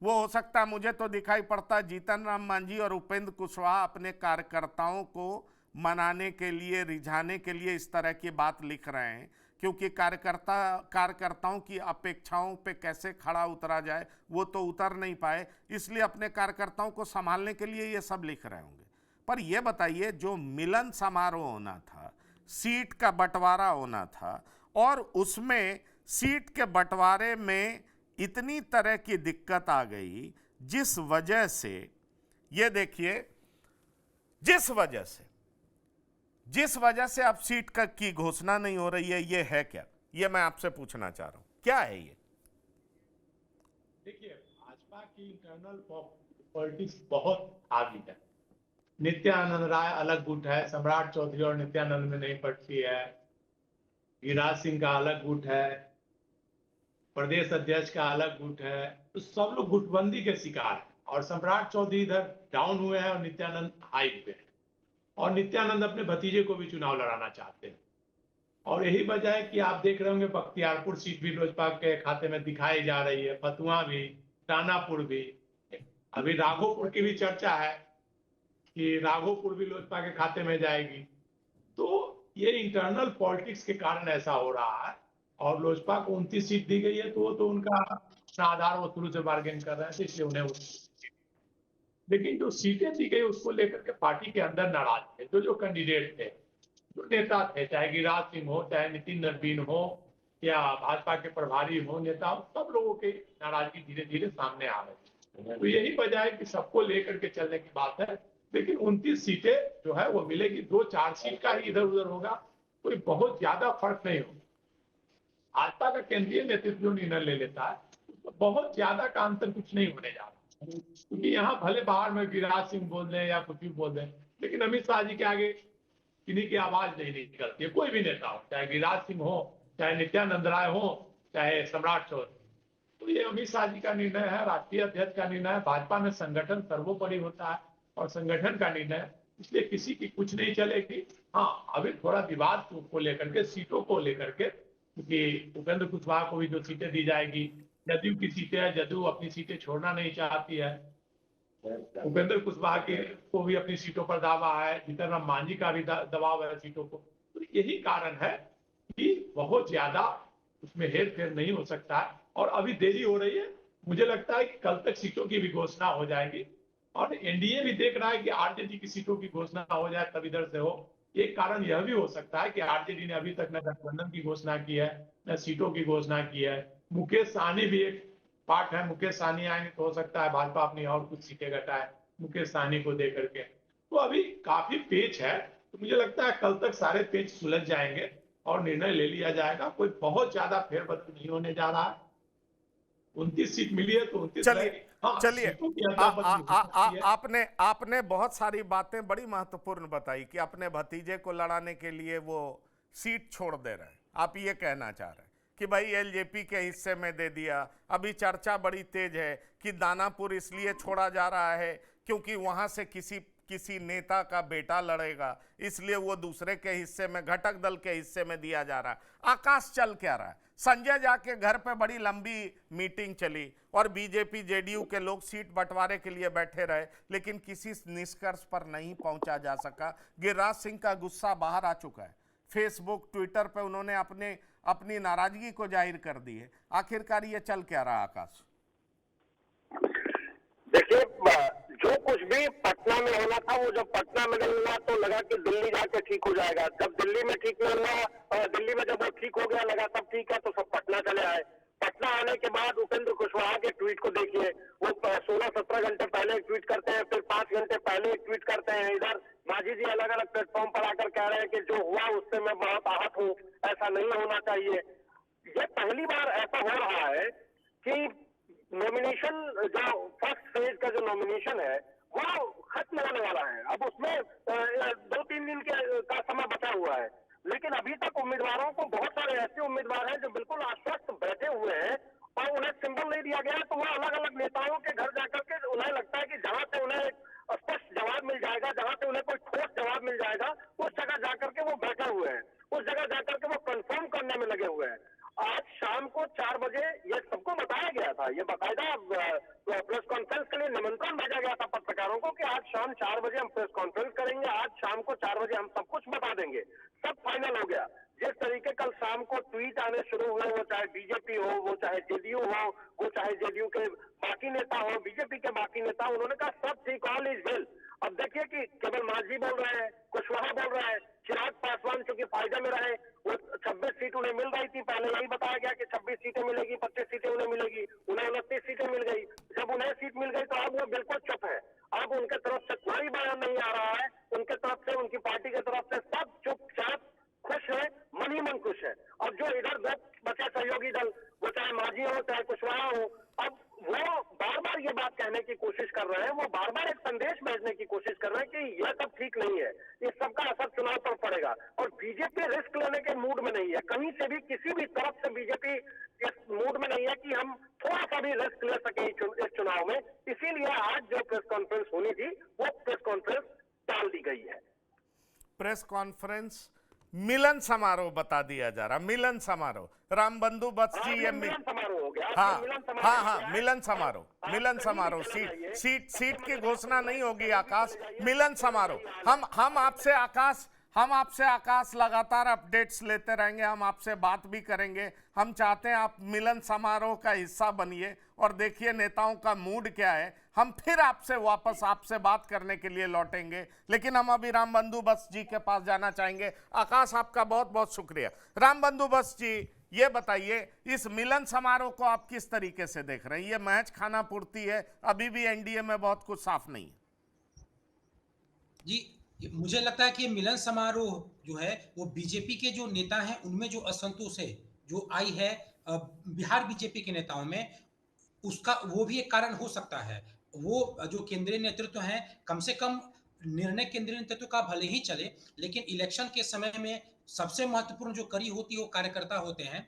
वो हो सकता है, मुझे तो दिखाई पड़ता जीतन राम मांझी और उपेंद्र कुशवाहा अपने कार्यकर्ताओं को मनाने के लिए, रिझाने के लिए इस तरह की बात लिख रहे हैं, क्योंकि कार्यकर्ताओं की अपेक्षाओं पे कैसे खड़ा उतरा जाए वो तो उतर नहीं पाए, इसलिए अपने कार्यकर्ताओं को संभालने के लिए ये सब लिख रहे होंगे। पर यह बताइए, जो मिलन समारोह होना था, सीट का बंटवारा होना था, और उसमें सीट के बंटवारे में इतनी तरह की दिक्कत आ गई, जिस वजह से ये देखिए, जिस वजह से अब सीट की घोषणा नहीं हो रही है, ये है क्या? ये मैं आपसे पूछना चाह रहा हूं, क्या है ये? देखिए, भाजपा की इंटरनल पॉलिटिक्स बहुत आगे है। नित्यानंद राय अलग गुट है, सम्राट चौधरी और नित्यानंद में नहीं पड़ती है। गिरिराज सिंह का अलग गुट है, प्रदेश अध्यक्ष का अलग गुट है, तो सब लोग गुटबंदी के शिकार हैं। और सम्राट चौधरी इधर डाउन हुए हैं और नित्यानंद हाई पे हैं, और नित्यानंद अपने भतीजे को भी चुनाव लड़ाना चाहते हैं। और यही वजह है कि आप देख रहे होंगे बख्तियारपुर सीट भी लोजपा के खाते में दिखाई जा रही है, फतुहा भी, दानापुर भी, अभी राघोपुर की भी चर्चा है कि राघोपुर भी लोजपा के खाते में जाएगी। तो ये इंटरनल पॉलिटिक्स के कारण ऐसा हो रहा है, और लोजपा को 29 सीट दी गई है, तो वो तो उनका आधार वो शुरू से बार्गेन कर रहे थे, इसलिए उन्हें लेकिन जो सीटें दी गई उसको लेकर के पार्टी के अंदर नाराज थे। जो कैंडिडेट थे, जो नेता थे, चाहे गिरिराज सिंह हो, चाहे नितिन नरवीन हो, या भाजपा के प्रभारी हो, नेता हो, सब लोगों की नाराजगी धीरे धीरे सामने आ रही है। तो यही वजह है कि सबको लेकर के चलने की बात है। लेकिन 29 सीटें जो है वो मिलेगी, 2-4 सीट का ही इधर उधर होगा, कोई बहुत ज्यादा फर्क नहीं होगा। भाजपा का केंद्रीय नेतृत्व जो निर्णय ले लेता है, तो बहुत ज्यादा का अंतर कुछ नहीं होने जा रहा, क्योंकि यहाँ भले बाहर में गिरिराज सिंह बोल दें या कुछ भी बोल दें, लेकिन अमित शाह जी के आगे किन्हीं की आवाज नहीं निकलती है। कोई भी नेता हो, चाहे गिरिराज सिंह हो चाहे नित्यानंद राय हो, चाहे सम्राट चौधरी। तो ये अमित शाह जी का निर्णय है, राष्ट्रीय अध्यक्ष का निर्णय है। भाजपा में संगठन सर्वोपरि होता है और संगठन का निर्णय है, इसलिए किसी की कुछ नहीं चलेगी। हाँ, अभी थोड़ा विवाद को लेकर के, सीटों को लेकर के, क्योंकि उपेंद्र कुशवाहा को भी जो सीटें दी जाएगी, जदयू की सीटें है, जदयू अपनी सीटें छोड़ना नहीं चाहती है। उपेंद्र कुशवाहा को भी अपनी सीटों पर दावा है, जीतन राम मांझी का भी दबाव है सीटों को। तो यही कारण है कि बहुत ज्यादा उसमें हेर फेर नहीं हो सकता है और अभी देरी हो रही है। मुझे लगता है कि कल तक सीटों की भी घोषणा हो जाएगी और एनडीए भी देख रहा है कि आरजेडी की सीटों की घोषणा हो जाए तब इधर से हो। एक कारण यह भी हो सकता है कि आरजेडी ने अभी तक न गठबंधन की घोषणा की है, न सीटों की घोषणा की है। मुकेश सहनी भी एक पार्ट है, मुकेश सहनी आएंगे तो हो सकता है भाजपा अपनी और कुछ सीटें घटाए मुकेश सहनी को दे करके। तो अभी काफी पेच है, तो मुझे लगता है कल तक सारे पेच सुलझ जाएंगे और निर्णय ले लिया जाएगा। कोई बहुत ज्यादा फेरबदल नहीं होने जा रहा है। 29 सीट मिली है तो 29 चलिए हाँ, चलिए, सीटों की अदला-बदली हो सकती है। आपने बहुत सारी बातें बड़ी महत्वपूर्ण बताई कि अपने भतीजे को लड़ाने के लिए वो सीट छोड़ दे रहे हैं। आप ये कहना चाह रहे हैं कि भाई एलजेपी के हिस्से में दे दिया। अभी चर्चा बड़ी तेज है कि दानापुर इसलिए छोड़ा जा रहा है क्योंकि वहां से किसी नेता का बेटा लड़ेगा, इसलिए वो दूसरे के हिस्से में, घटक दल के हिस्से में दिया जा रहा है। आकाश चल क्या रहा है? संजय झा के घर पे बड़ी लंबी मीटिंग चली और बीजेपी जेडीयू के लोग सीट बंटवारे के लिए बैठे रहे, लेकिन किसी निष्कर्ष पर नहीं पहुंचा जा सका। गिरिराज सिंह का गुस्सा बाहर आ चुका है। फेसबुक, ट्विटर पे उन्होंने अपनी नाराजगी को जाहिर कर दी है। आखिरकार ये चल क्या रहा आकाश? देखिए, जो कुछ भी पटना में होना था वो जब पटना में नहीं हुआ तो लगा कि दिल्ली जाके ठीक हो जाएगा। जब दिल्ली में ठीक नहीं हुआ, दिल्ली में जब वो ठीक हो गया, लगा सब ठीक है, तो सब पटना चले आए। पटना आने के बाद उपेंद्र कुशवाहा के ट्वीट को देखिए, वो 16-17 घंटे पहले एक ट्वीट करते हैं, फिर 5 घंटे पहले एक ट्वीट करते हैं। इधर मांझी जी अलग अलग प्लेटफॉर्म पर आकर कह रहे हैं कि जो हुआ उससे मैं बहुत आहत हूँ, ऐसा नहीं होना चाहिए। ये पहली बार ऐसा हो रहा है कि नॉमिनेशन, जो फर्स्ट फेज का जो नॉमिनेशन है वो खत्म होने वाला है। अब उसमें 2-3 दिन का समय बचा हुआ है, लेकिन अभी तक उम्मीदवारों को, बहुत सारे ऐसे उम्मीदवार हैं जो बिल्कुल आश्वस्त बैठे हुए हैं और उन्हें सिंबल नहीं दिया गया। तो वह अलग अलग नेताओं के घर जाकर के उन्हें लगता है कि जहां से उन्हें स्पष्ट जवाब मिल जाएगा, जहां से उन्हें कोई ठोस जवाब मिल जाएगा, उस जगह जाकर के वो बैठे हुए हैं, उस जगह जाकर के वो कंफर्म करने में लगे हुए हैं। आज शाम को 4 बजे ये सबको बताया गया था, ये बाकायदा प्रेस कॉन्फ्रेंस के लिए निमंत्रण भेजा गया था पत्रकारों को कि आज शाम 4 बजे हम प्रेस कॉन्फ्रेंस करेंगे, आज शाम को 4 बजे हम सब कुछ बता देंगे। सब फाइनल हो गया। जिस तरीके कल शाम को ट्वीट आने शुरू हुए, वो चाहे बीजेपी हो, वो चाहे जेडीयू हो, वो चाहे जेडीयू के बाकी नेता हो, बीजेपी के बाकी नेता, उन्होंने कहा सब ठीक, ऑल इज वेल। अब देखिए कि केवल मांझी बोल रहे हैं, कुशवाहा बोल रहे हैं, चिराग पासवान चूंकि फायदे में रहे, वो 26 सीट उन्हें मिल रही थी, पहले यही बताया गया कि 26 सीटें मिलेगी, 25 सीटें उन्हें मिलेगी, उन्हें 29 सीटें मिल गई। जब उन्हें सीट मिल गई तो अब वो बिल्कुल चुप है। अब उनके तरफ से कोई बयान नहीं आ रहा है, उनके तरफ से, उनकी पार्टी की तरफ से सब चुपचाप खुश है, मन ही मन खुश है। अब जो इधर दो बचे सहयोगी दल, वो चाहे मांझी हो चाहे कुशवाहा हो, अब वो बार बार ये बात कहने की कोशिश कर रहे हैं, वो बार बार एक संदेश भेजने की कोशिश कर रहे हैं कि यह सब ठीक नहीं है, इस सब का असर चुनाव पर पड़ेगा। और बीजेपी रिस्क लेने के मूड में नहीं है, कहीं से भी किसी भी तरफ से बीजेपी इस मूड में नहीं है कि हम थोड़ा सा भी रिस्क ले सके इस चुनाव में। इसीलिए आज जो प्रेस कॉन्फ्रेंस होनी थी वो प्रेस कॉन्फ्रेंस टाल दी गई है। प्रेस कॉन्फ्रेंस मिलन समारोह बता दिया जा रहा, मिलन समारोह। रामबंधु बख्श जी, ये मिलन समारोह हो गया। हाँ हाँ, मिलन समारोह। सीट की घोषणा नहीं होगी आकाश, मिलन समारोह। हम आपसे आकाश लगातार अपडेट्स लेते रहेंगे, हम आपसे बात भी करेंगे। हम चाहते हैं आप मिलन समारोह का हिस्सा बनिए और देखिए नेताओं का मूड क्या है। हम फिर आपसे बात करने के लिए लौटेंगे, लेकिन हम अभी रामबंधु बख्श जी के पास जाना चाहेंगे। आकाश, आपका बहुत बहुत शुक्रिया। रामबंधु बख्श जी, ये बताइए, इस मिलन समारोह को आप किस तरीके से देख रहे हैं? ये महज खाना पूर्ति है, अभी भी एनडीए में बहुत कुछ साफ नहीं है। जी, मुझे लगता है कि ये मिलन समारोह जो है वो बीजेपी के जो नेता हैं उनमें जो असंतोष है जो आई है बिहार बीजेपी के नेताओं में, उसका वो भी एक कारण हो सकता है। वो जो केंद्रीय नेतृत्व है, कम से कम निर्णय केंद्रीय नेतृत्व का भले ही चले, लेकिन इलेक्शन के समय में सबसे महत्वपूर्ण जो कड़ी होती है वो कार्यकर्ता होते हैं,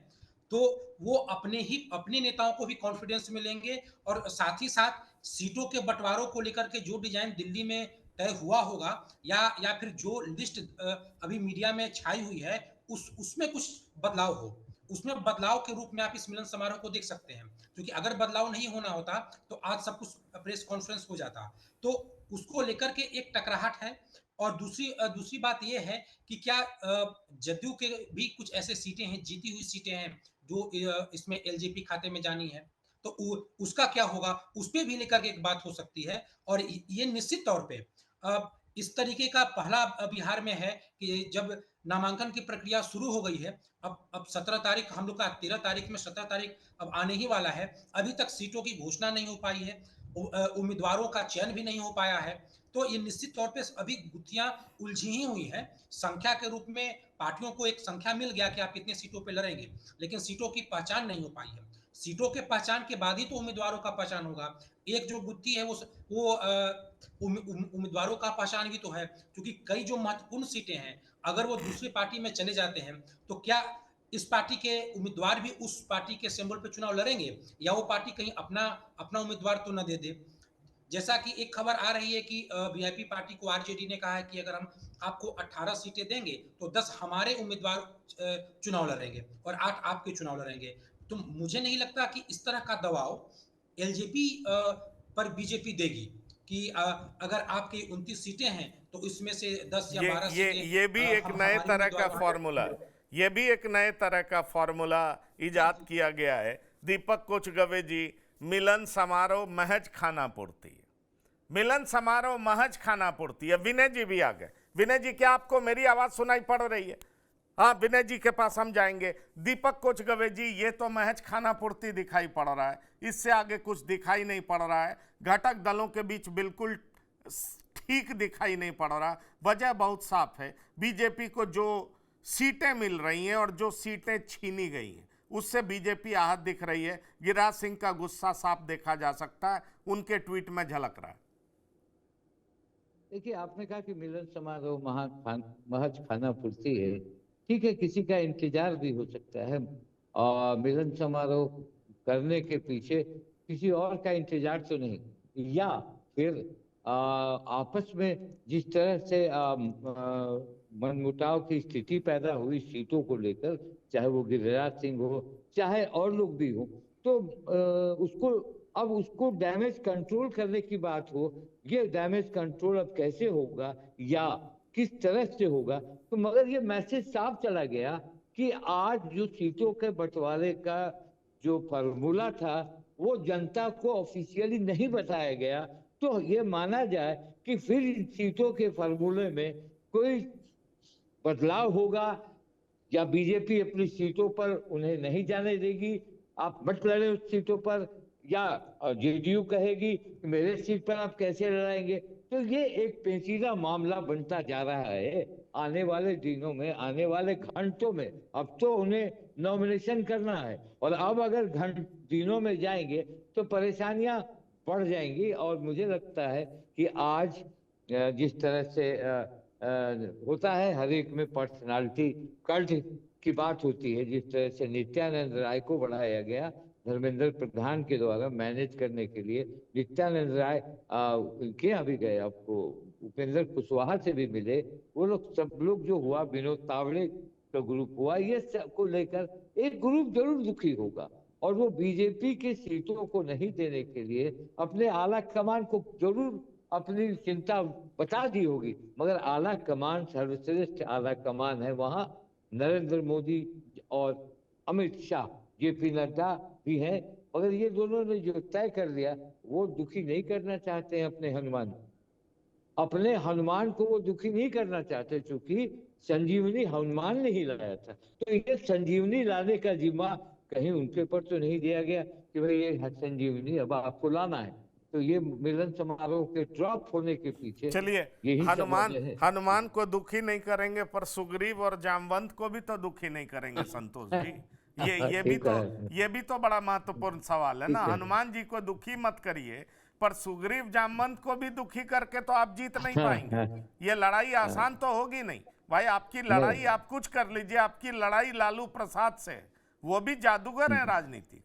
तो वो अपने नेताओं को भी कॉन्फिडेंस में लेंगे और साथ ही साथ सीटों के बंटवारों को लेकर के जो डिजाइन दिल्ली में तय हुआ होगा या फिर जो लिस्ट अभी मीडिया में छाई हुई है उसमें कुछ बदलाव हो, उसमें बदलाव के रूप में आप इस मिलन समारोह को देख सकते हैं, क्योंकि अगर बदलाव नहीं होना होता तो आज सब कुछ प्रेस कॉन्फ्रेंस हो जाता। तो उसको लेकर के एक टकराहट है। और दूसरी बात यह है कि क्या जदयू के भी कुछ ऐसे सीटें हैं, जीती हुई सीटें हैं जो इसमें एलजेपी खाते में जानी है, तो उसका क्या होगा, उस पर भी लेकर के एक बात हो सकती है। और ये निश्चित तौर पे इस तरीके का पहला बिहार में है कि जब नामांकन की प्रक्रिया शुरू हो गई है, अब 17 तारीख हम लोग का 13 तारीख में 17 तारीख अब आने ही वाला है, अभी तक सीटों की घोषणा नहीं हो पाई है, उम्मीदवारों का चयन भी नहीं हो पाया है। तो ये निश्चित तौर पे अभी गुत्थियां उलझी ही हुई हैं। संख्या के रूप में पार्टियों को एक संख्या मिल गया कि आप कितने सीटों पे लड़ेंगे, लेकिन सीटों की पहचान नहीं हो पाई है। सीटों के पहचान के बाद ही तो उम्मीदवारों का पहचान होगा। एक जो गुत्थी है वो उम्मीदवारों का पहचान भी तो है, क्योंकि कई जो महत्वपूर्ण सीटें हैं अगर वो दूसरी पार्टी में चले जाते हैं तो क्या इस पार्टी के उम्मीदवार भी उस पार्टी के सिंबल पे चुनाव लड़ेंगे, या वो पार्टी कहीं अपना उम्मीदवार तो न दे दे। जैसा कि एक खबर आ रही है कि वीआईपी पार्टी को आरजेडी ने कहा है कि अगर हम आपको 18 सीटें देंगे तो 10 हमारे उम्मीदवार चुनाव लड़ेंगे और 8 आपके चुनाव लड़ेंगे। तो मुझे नहीं लगता कि इस तरह का दबाव एलजेपी पर बीजेपी देगी कि अगर आपकी 29 सीटें हैं तो इसमें से 10 या 12 सीटें ये भी एक नए तरह का फॉर्मूला, ये भी एक नए तरह का फॉर्मूला इजाद किया गया है। दीपक कोचगवे जी, मिलन समारोह महज खाना पूर्ति, मिलन समारोह महज खाना पूर्ति है। विनय जी भी आ गए। विनय जी, क्या आपको मेरी आवाज सुनाई पड़ रही है? हाँ, विनय जी के पास हम जाएंगे। दीपक कोचगवे जी, ये तो महज खाना पूर्ति दिखाई पड़ रहा है, इससे आगे कुछ दिखाई नहीं पड़ रहा है। घटक दलों के बीच बिल्कुल ठीक दिखाई नहीं पड़ रहा। वजह बहुत साफ है, बीजेपी को जो सीटें मिल रही हैं और जो सीटें छीनी गई हैं उससे बीजेपी आहत दिख रही है। गिरिराज सिंह का गुस्सा साफ देखा जा सकता है, उनके ट्वीट में झलक रहा है। देखिए, आपने कहा कि मिलन समारोह महज खाना पूर्ति है। ठीक है, किसी का इंतजार भी हो सकता है और मिलन समारोह करने के पीछे किसी और का इंतजार तो नहीं, या फिर आपस में जिस तरह से मनमुटाव की स्थिति पैदा हुई सीटों को लेकर, चाहे वो गिरिराज सिंह हो चाहे और लोग भी हो, तो उसको डैमेज कंट्रोल करने की बात हो। ये डैमेज कंट्रोल अब कैसे होगा या किस तरह से होगा, तो मगर ये मैसेज साफ चला गया कि आज जो सीटों के बंटवारे का जो फार्मूला था वो जनता को ऑफिशियली नहीं बताया गया। तो ये माना जाए कि फिर इन सीटों के फार्मूले में कोई बदलाव होगा या बीजेपी अपनी सीटों पर उन्हें नहीं जाने देगी, आप मत लड़े उस सीटों पर, या जेडीयू कहेगी कि मेरे सीट पर आप कैसे लड़ाएंगे। तो ये एक पेचीदा मामला बनता जा रहा है आने वाले दिनों में, आने वाले घंटों में। अब तो उन्हें नॉमिनेशन करना है और अब अगर दिनों में जाएंगे तो परेशानियां बढ़ जाएंगी। और मुझे लगता है कि आज जिस तरह से होता है, हर एक में पर्सनालिटी कल्ट की बात होती है, जिस तरह से नित्यानंद राय को बढ़ाया गया धर्मेंद्र प्रधान के द्वारा मैनेज करने के लिए। नित्यानंद राय के यहाँ भी गए, आपको उपेंद्र कुशवाहा से भी मिले, वो लोग सब लोग जो हुआ, विनोद तावड़े का ग्रुप हुआ, ये सब को लेकर एक ग्रुप जरूर दुखी होगा और वो बीजेपी की सीटों को नहीं देने के लिए अपने आला कमान को जरूर अपनी चिंता बता दी होगी। मगर आला कमान सर्वश्रेष्ठ आला कमान है, वहां नरेंद्र मोदी और अमित शाह, जेपी नड्डा भी है, मगर ये दोनों ने जो तय कर लिया वो दुखी नहीं करना चाहते हैं अपने हनुमान को वो दुखी नहीं करना चाहते, क्योंकि संजीवनी हनुमान ने ही लाया था। तो ये संजीवनी लाने का जिम्मा कहीं उनके ऊपर तो नहीं दिया गया कि भाई ये संजीवनी अब आपको लाना है। तो ये मिलन समारोह के ड्रॉप होने के पीछे चलिए, हनुमान को दुखी नहीं करेंगे पर सुग्रीव और जामवंत को भी तो दुखी नहीं करेंगे संतोष जी। ये भी तो बड़ा महत्वपूर्ण सवाल है ना। हनुमान जी को दुखी मत करिए पर सुग्रीव जामवंत को भी दुखी करके तो आप जीत नहीं पाएंगे। ये लड़ाई आसान तो होगी नहीं भाई। आपकी लड़ाई आप कुछ कर लीजिए, आपकी लड़ाई लालू प्रसाद से है, वो भी जादूगर है राजनीति।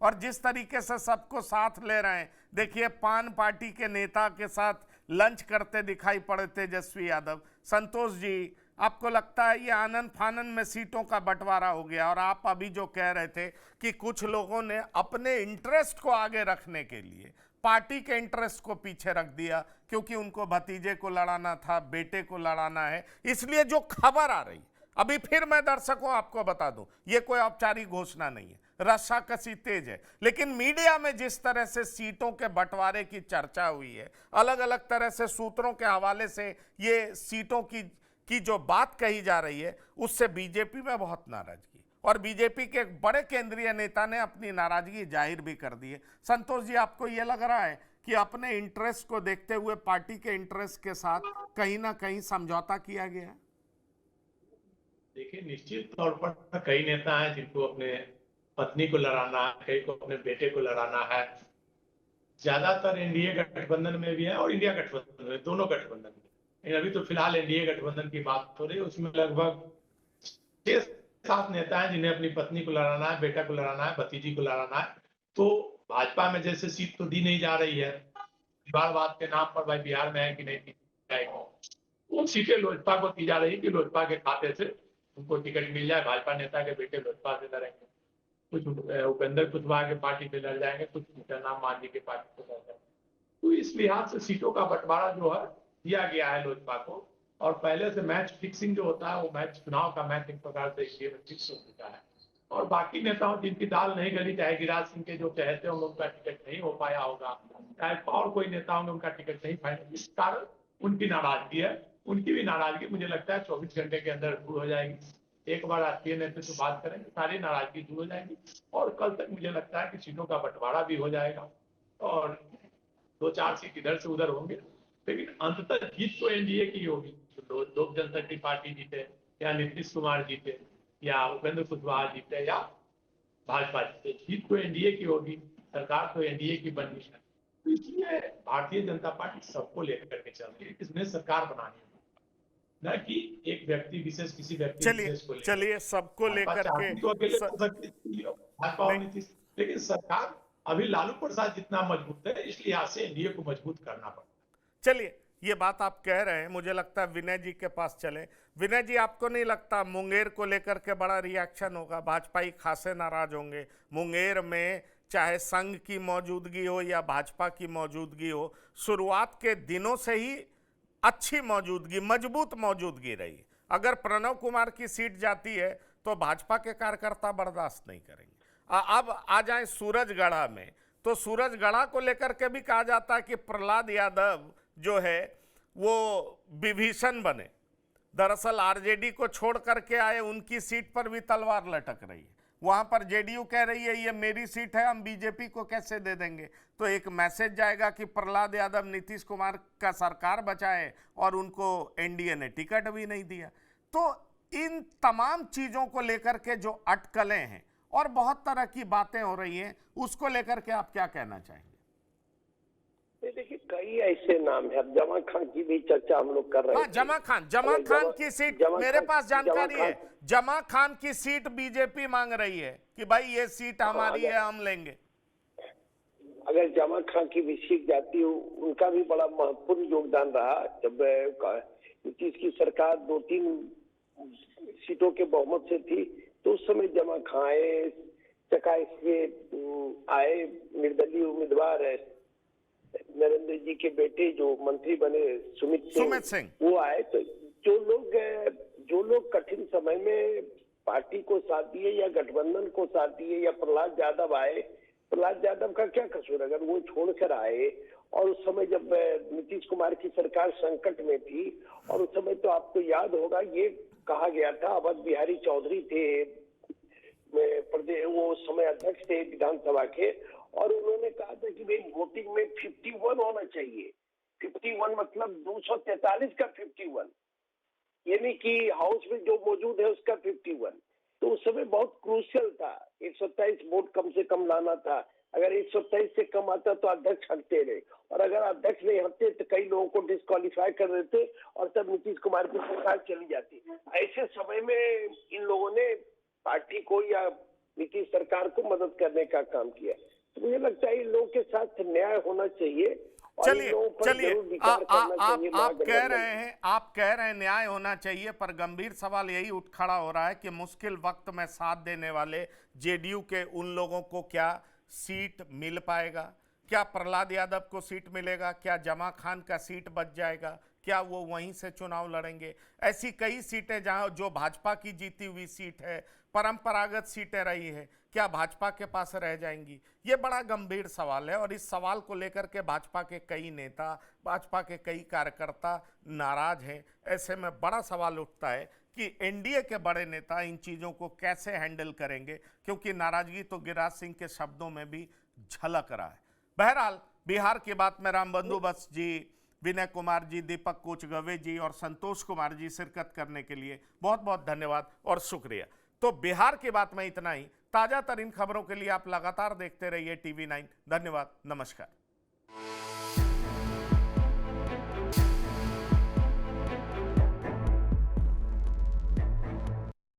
और जिस तरीके से सबको साथ ले रहे हैं, देखिए पान पार्टी के नेता के साथ लंच करते दिखाई पड़े तेजस्वी यादव। संतोष जी, आपको लगता है ये आनन फानन में सीटों का बंटवारा हो गया? और आप अभी जो कह रहे थे कि कुछ लोगों ने अपने इंटरेस्ट को आगे रखने के लिए पार्टी के इंटरेस्ट को पीछे रख दिया, क्योंकि उनको भतीजे को लड़ाना था, बेटे को लड़ाना है, इसलिए जो खबर आ रही, अभी फिर मैं दर्शकों आपको बता दूं, ये कोई औपचारिक घोषणा नहीं है, रस्साकसी तेज है, लेकिन मीडिया में जिस तरह से सीटों के बंटवारे की चर्चा हुई है, अलग अलग तरह से सूत्रों के हवाले से ये सीटों की जो बात कही जा रही है, उससे बीजेपी में बहुत नाराजगी, और बीजेपी के एक बड़े केंद्रीय नेता ने अपनी नाराजगी जाहिर भी कर दी है। संतोष जी, आपको यह लग रहा है कि अपने इंटरेस्ट को देखते हुए पार्टी के इंटरेस्ट के साथ कहीं ना कहीं समझौता किया गया है? देखिए, निश्चित तौर पर कई नेता हैं जिनको अपने पत्नी को लड़ाना है, कई को अपने बेटे को लड़ाना है। ज्यादातर एनडीए गठबंधन में भी है और इंडिया गठबंधन में, दोनों गठबंधन में। लेकिन अभी तो फिलहाल एनडीए गठबंधन की बात हो रही है, उसमें लगभग 6-7 नेता हैं जिन्हें अपनी पत्नी को लड़ाना है, बेटा को लड़ाना है, भतीजी को लड़ाना है। तो भाजपा में जैसे सीट तो दी नहीं जा रही है, विवादवाद के नाम पर भाई बिहार में है कि नहीं दी जाएगी, उन सीटें लोजपा को दी जा रही है कि लोजपा के खाते से उनको टिकट मिल जाए, भाजपा नेता के बेटे लोजपा से लड़ेंगे, कुछ उपेंद्र कुशवाहा के पार्टी पे लड़ जाएंगे, कुछ नाम मांझी के पार्टी पे लड़ जाएंगे। तो इस लिहाज से सीटों का बंटवारा जो है दिया गया है लोजपा को, और पहले से मैच फिक्सिंग जो होता है वो मैच, चुनाव का मैच एक प्रकार से इसलिए फिक्स हो चुका है। और बाकी नेताओं जिनकी दाल नहीं गली, चाहे गिरिराज सिंह के जो चहेते होंगे उनका टिकट नहीं हो पाया होगा, चाहे और कोई नेता होंगे उनका टिकट नहीं फाइनल, इस कारण उनकी नाराजगी है। उनकी भी नाराजगी मुझे लगता है 24 घंटे के अंदर दूर हो जाएगी। एक बार राष्ट्रीय नेतृत्व बात करेंगे, सारी नाराजगी दूर हो जाएगी, और कल तक मुझे लगता है कि सीटों का बंटवारा भी हो जाएगा, और 2-4 सीट इधर से उधर होंगे, लेकिन अंततः जीत तो एनडीए की होगी। तो लोक जनशक्ति पार्टी जीते, या नीतीश कुमार जीते, या उपेंद्र कुशवाहा जीते, या भाजपा जीते, जीत तो एनडीए की होगी, सरकार तो एनडीए की बननी है। तो इसलिए भारतीय जनता पार्टी सबको लेकर के चल रही है, इसमें सरकार बनानी है, न कि एक व्यक्ति विशेष, किसी व्यक्ति विशेष को लेकर। चलिए सबको लेकर के तो अकेले भाजपा और नीतीश, लेकिन सरकार अभी लालू प्रसाद जितना मजबूत है, इसलिए यहाँ से एनडीए को मजबूत करना पड़ता है। चलिए, ये बात आप कह रहे हैं, मुझे लगता है विनय जी के पास चले। विनय जी, आपको नहीं लगता मुंगेर को लेकर के बड़ा रिएक्शन होगा? भाजपाई खासे नाराज होंगे। मुंगेर में चाहे संघ की मौजूदगी हो या भाजपा की मौजूदगी हो, शुरुआत के दिनों से ही अच्छी मौजूदगी, मजबूत मौजूदगी रही। अगर प्रणव कुमार की सीट जाती है तो भाजपा के कार्यकर्ता बर्दाश्त नहीं करेंगे। अब आ जाए सूरजगढ़ा में, तो सूरजगढ़ा को लेकर के भी कहा जाता है कि प्रहलाद यादव जो है वो विभीषण बने। दरअसल आरजेडी को छोड़ करके आए, उनकी सीट पर भी तलवार लटक रही है। वहां पर जेडीयू कह रही है ये मेरी सीट है, हम बीजेपी को कैसे दे देंगे। तो एक मैसेज जाएगा कि प्रहलाद यादव नीतीश कुमार का सरकार बचाए, और उनको एनडीए ने टिकट भी नहीं दिया। तो इन तमाम चीजों को लेकर के जो अटकलें हैं और बहुत तरह की बातें हो रही हैं, उसको लेकर के आप क्या कहना चाहेंगे? देखिए, कई ऐसे नाम है, अब जमा खान की भी चर्चा हम लोग कर रहे हैं। जमा खान की सीट मेरे पास जानकारी है, जमा खान की सीट बीजेपी मांग रही है कि भाई ये सीट हमारी है, हम लेंगे। अगर जमा खान की भी सीट जाती हो, उनका भी बड़ा महत्वपूर्ण योगदान रहा। जब नीतीश की सरकार 2-3 सीटों के बहुमत से थी, तो उस समय जमा खान आए, चकाई से आए, निर्दलीय उम्मीदवार है नरेंद्र जी के बेटे जो मंत्री बने सुमित सिंह, वो आए। तो जो लोग कठिन समय में पार्टी को साथ दिए या गठबंधन को साथ दिए, या प्रहलाद यादव आए, प्रहलाद यादव का क्या कसूर? अगर वो छोड़कर आए, और उस समय जब नीतीश कुमार की सरकार संकट में थी, और उस समय तो आपको याद होगा ये कहा गया था, अवध बिहारी चौधरी थे प्रदेश, वो समय अध्यक्ष थे विधानसभा के, और उन्होंने कहा था कि भाई वोटिंग में 51 होना चाहिए। 51 मतलब 243 का 51, यानी कि हाउस में जो मौजूद है उसका 51। तो उस समय बहुत क्रूशियल था, 127 वोट कम से कम लाना था अगर 123 से कम आता तो अध्यक्ष हटते रहे, और अगर अध्यक्ष नहीं हटते तो कई लोगों को डिस्क्वालीफाई कर देते और तब नीतीश कुमार की सरकार चली जाती। ऐसे समय में इन लोगों ने पार्टी को या नीतीश सरकार को मदद करने का काम किया। तो मुझे लगता है इन लोगों के साथ न्याय होना चाहिए। चलिए आप कह रहे हैं न्याय होना चाहिए, पर गंभीर सवाल यही उठ खड़ा हो रहा है कि मुश्किल वक्त में साथ देने वाले जेडीयू के उन लोगों को क्या सीट मिल पाएगा? क्या प्रहलाद यादव को सीट मिलेगा? क्या जमा खान का सीट बच जाएगा? क्या वो वहीं से चुनाव लड़ेंगे? ऐसी कई सीटें जहां जो भाजपा की जीती हुई सीट है, परंपरागत सीटें रही है, क्या भाजपा के पास रह जाएंगी? ये बड़ा गंभीर सवाल है और इस सवाल को लेकर के भाजपा के कई नेता, भाजपा के कई कार्यकर्ता नाराज हैं। ऐसे में बड़ा सवाल उठता है कि एनडीए के बड़े नेता इन चीज़ों को कैसे हैंडल करेंगे, क्योंकि नाराजगी तो गिरिराज सिंह के शब्दों में भी झलक रहा है। बहरहाल बिहार की बात में रामबंधु बस जी, विनय कुमार जी, दीपक कोचगवे जी और संतोष कुमार जी शिरकत करने के लिए बहुत बहुत धन्यवाद और शुक्रिया। तो बिहार की बात में इतना ही। ताज़ा तरीन खबरों के लिए आप लगातार देखते रहिए TV9। धन्यवाद, नमस्कार।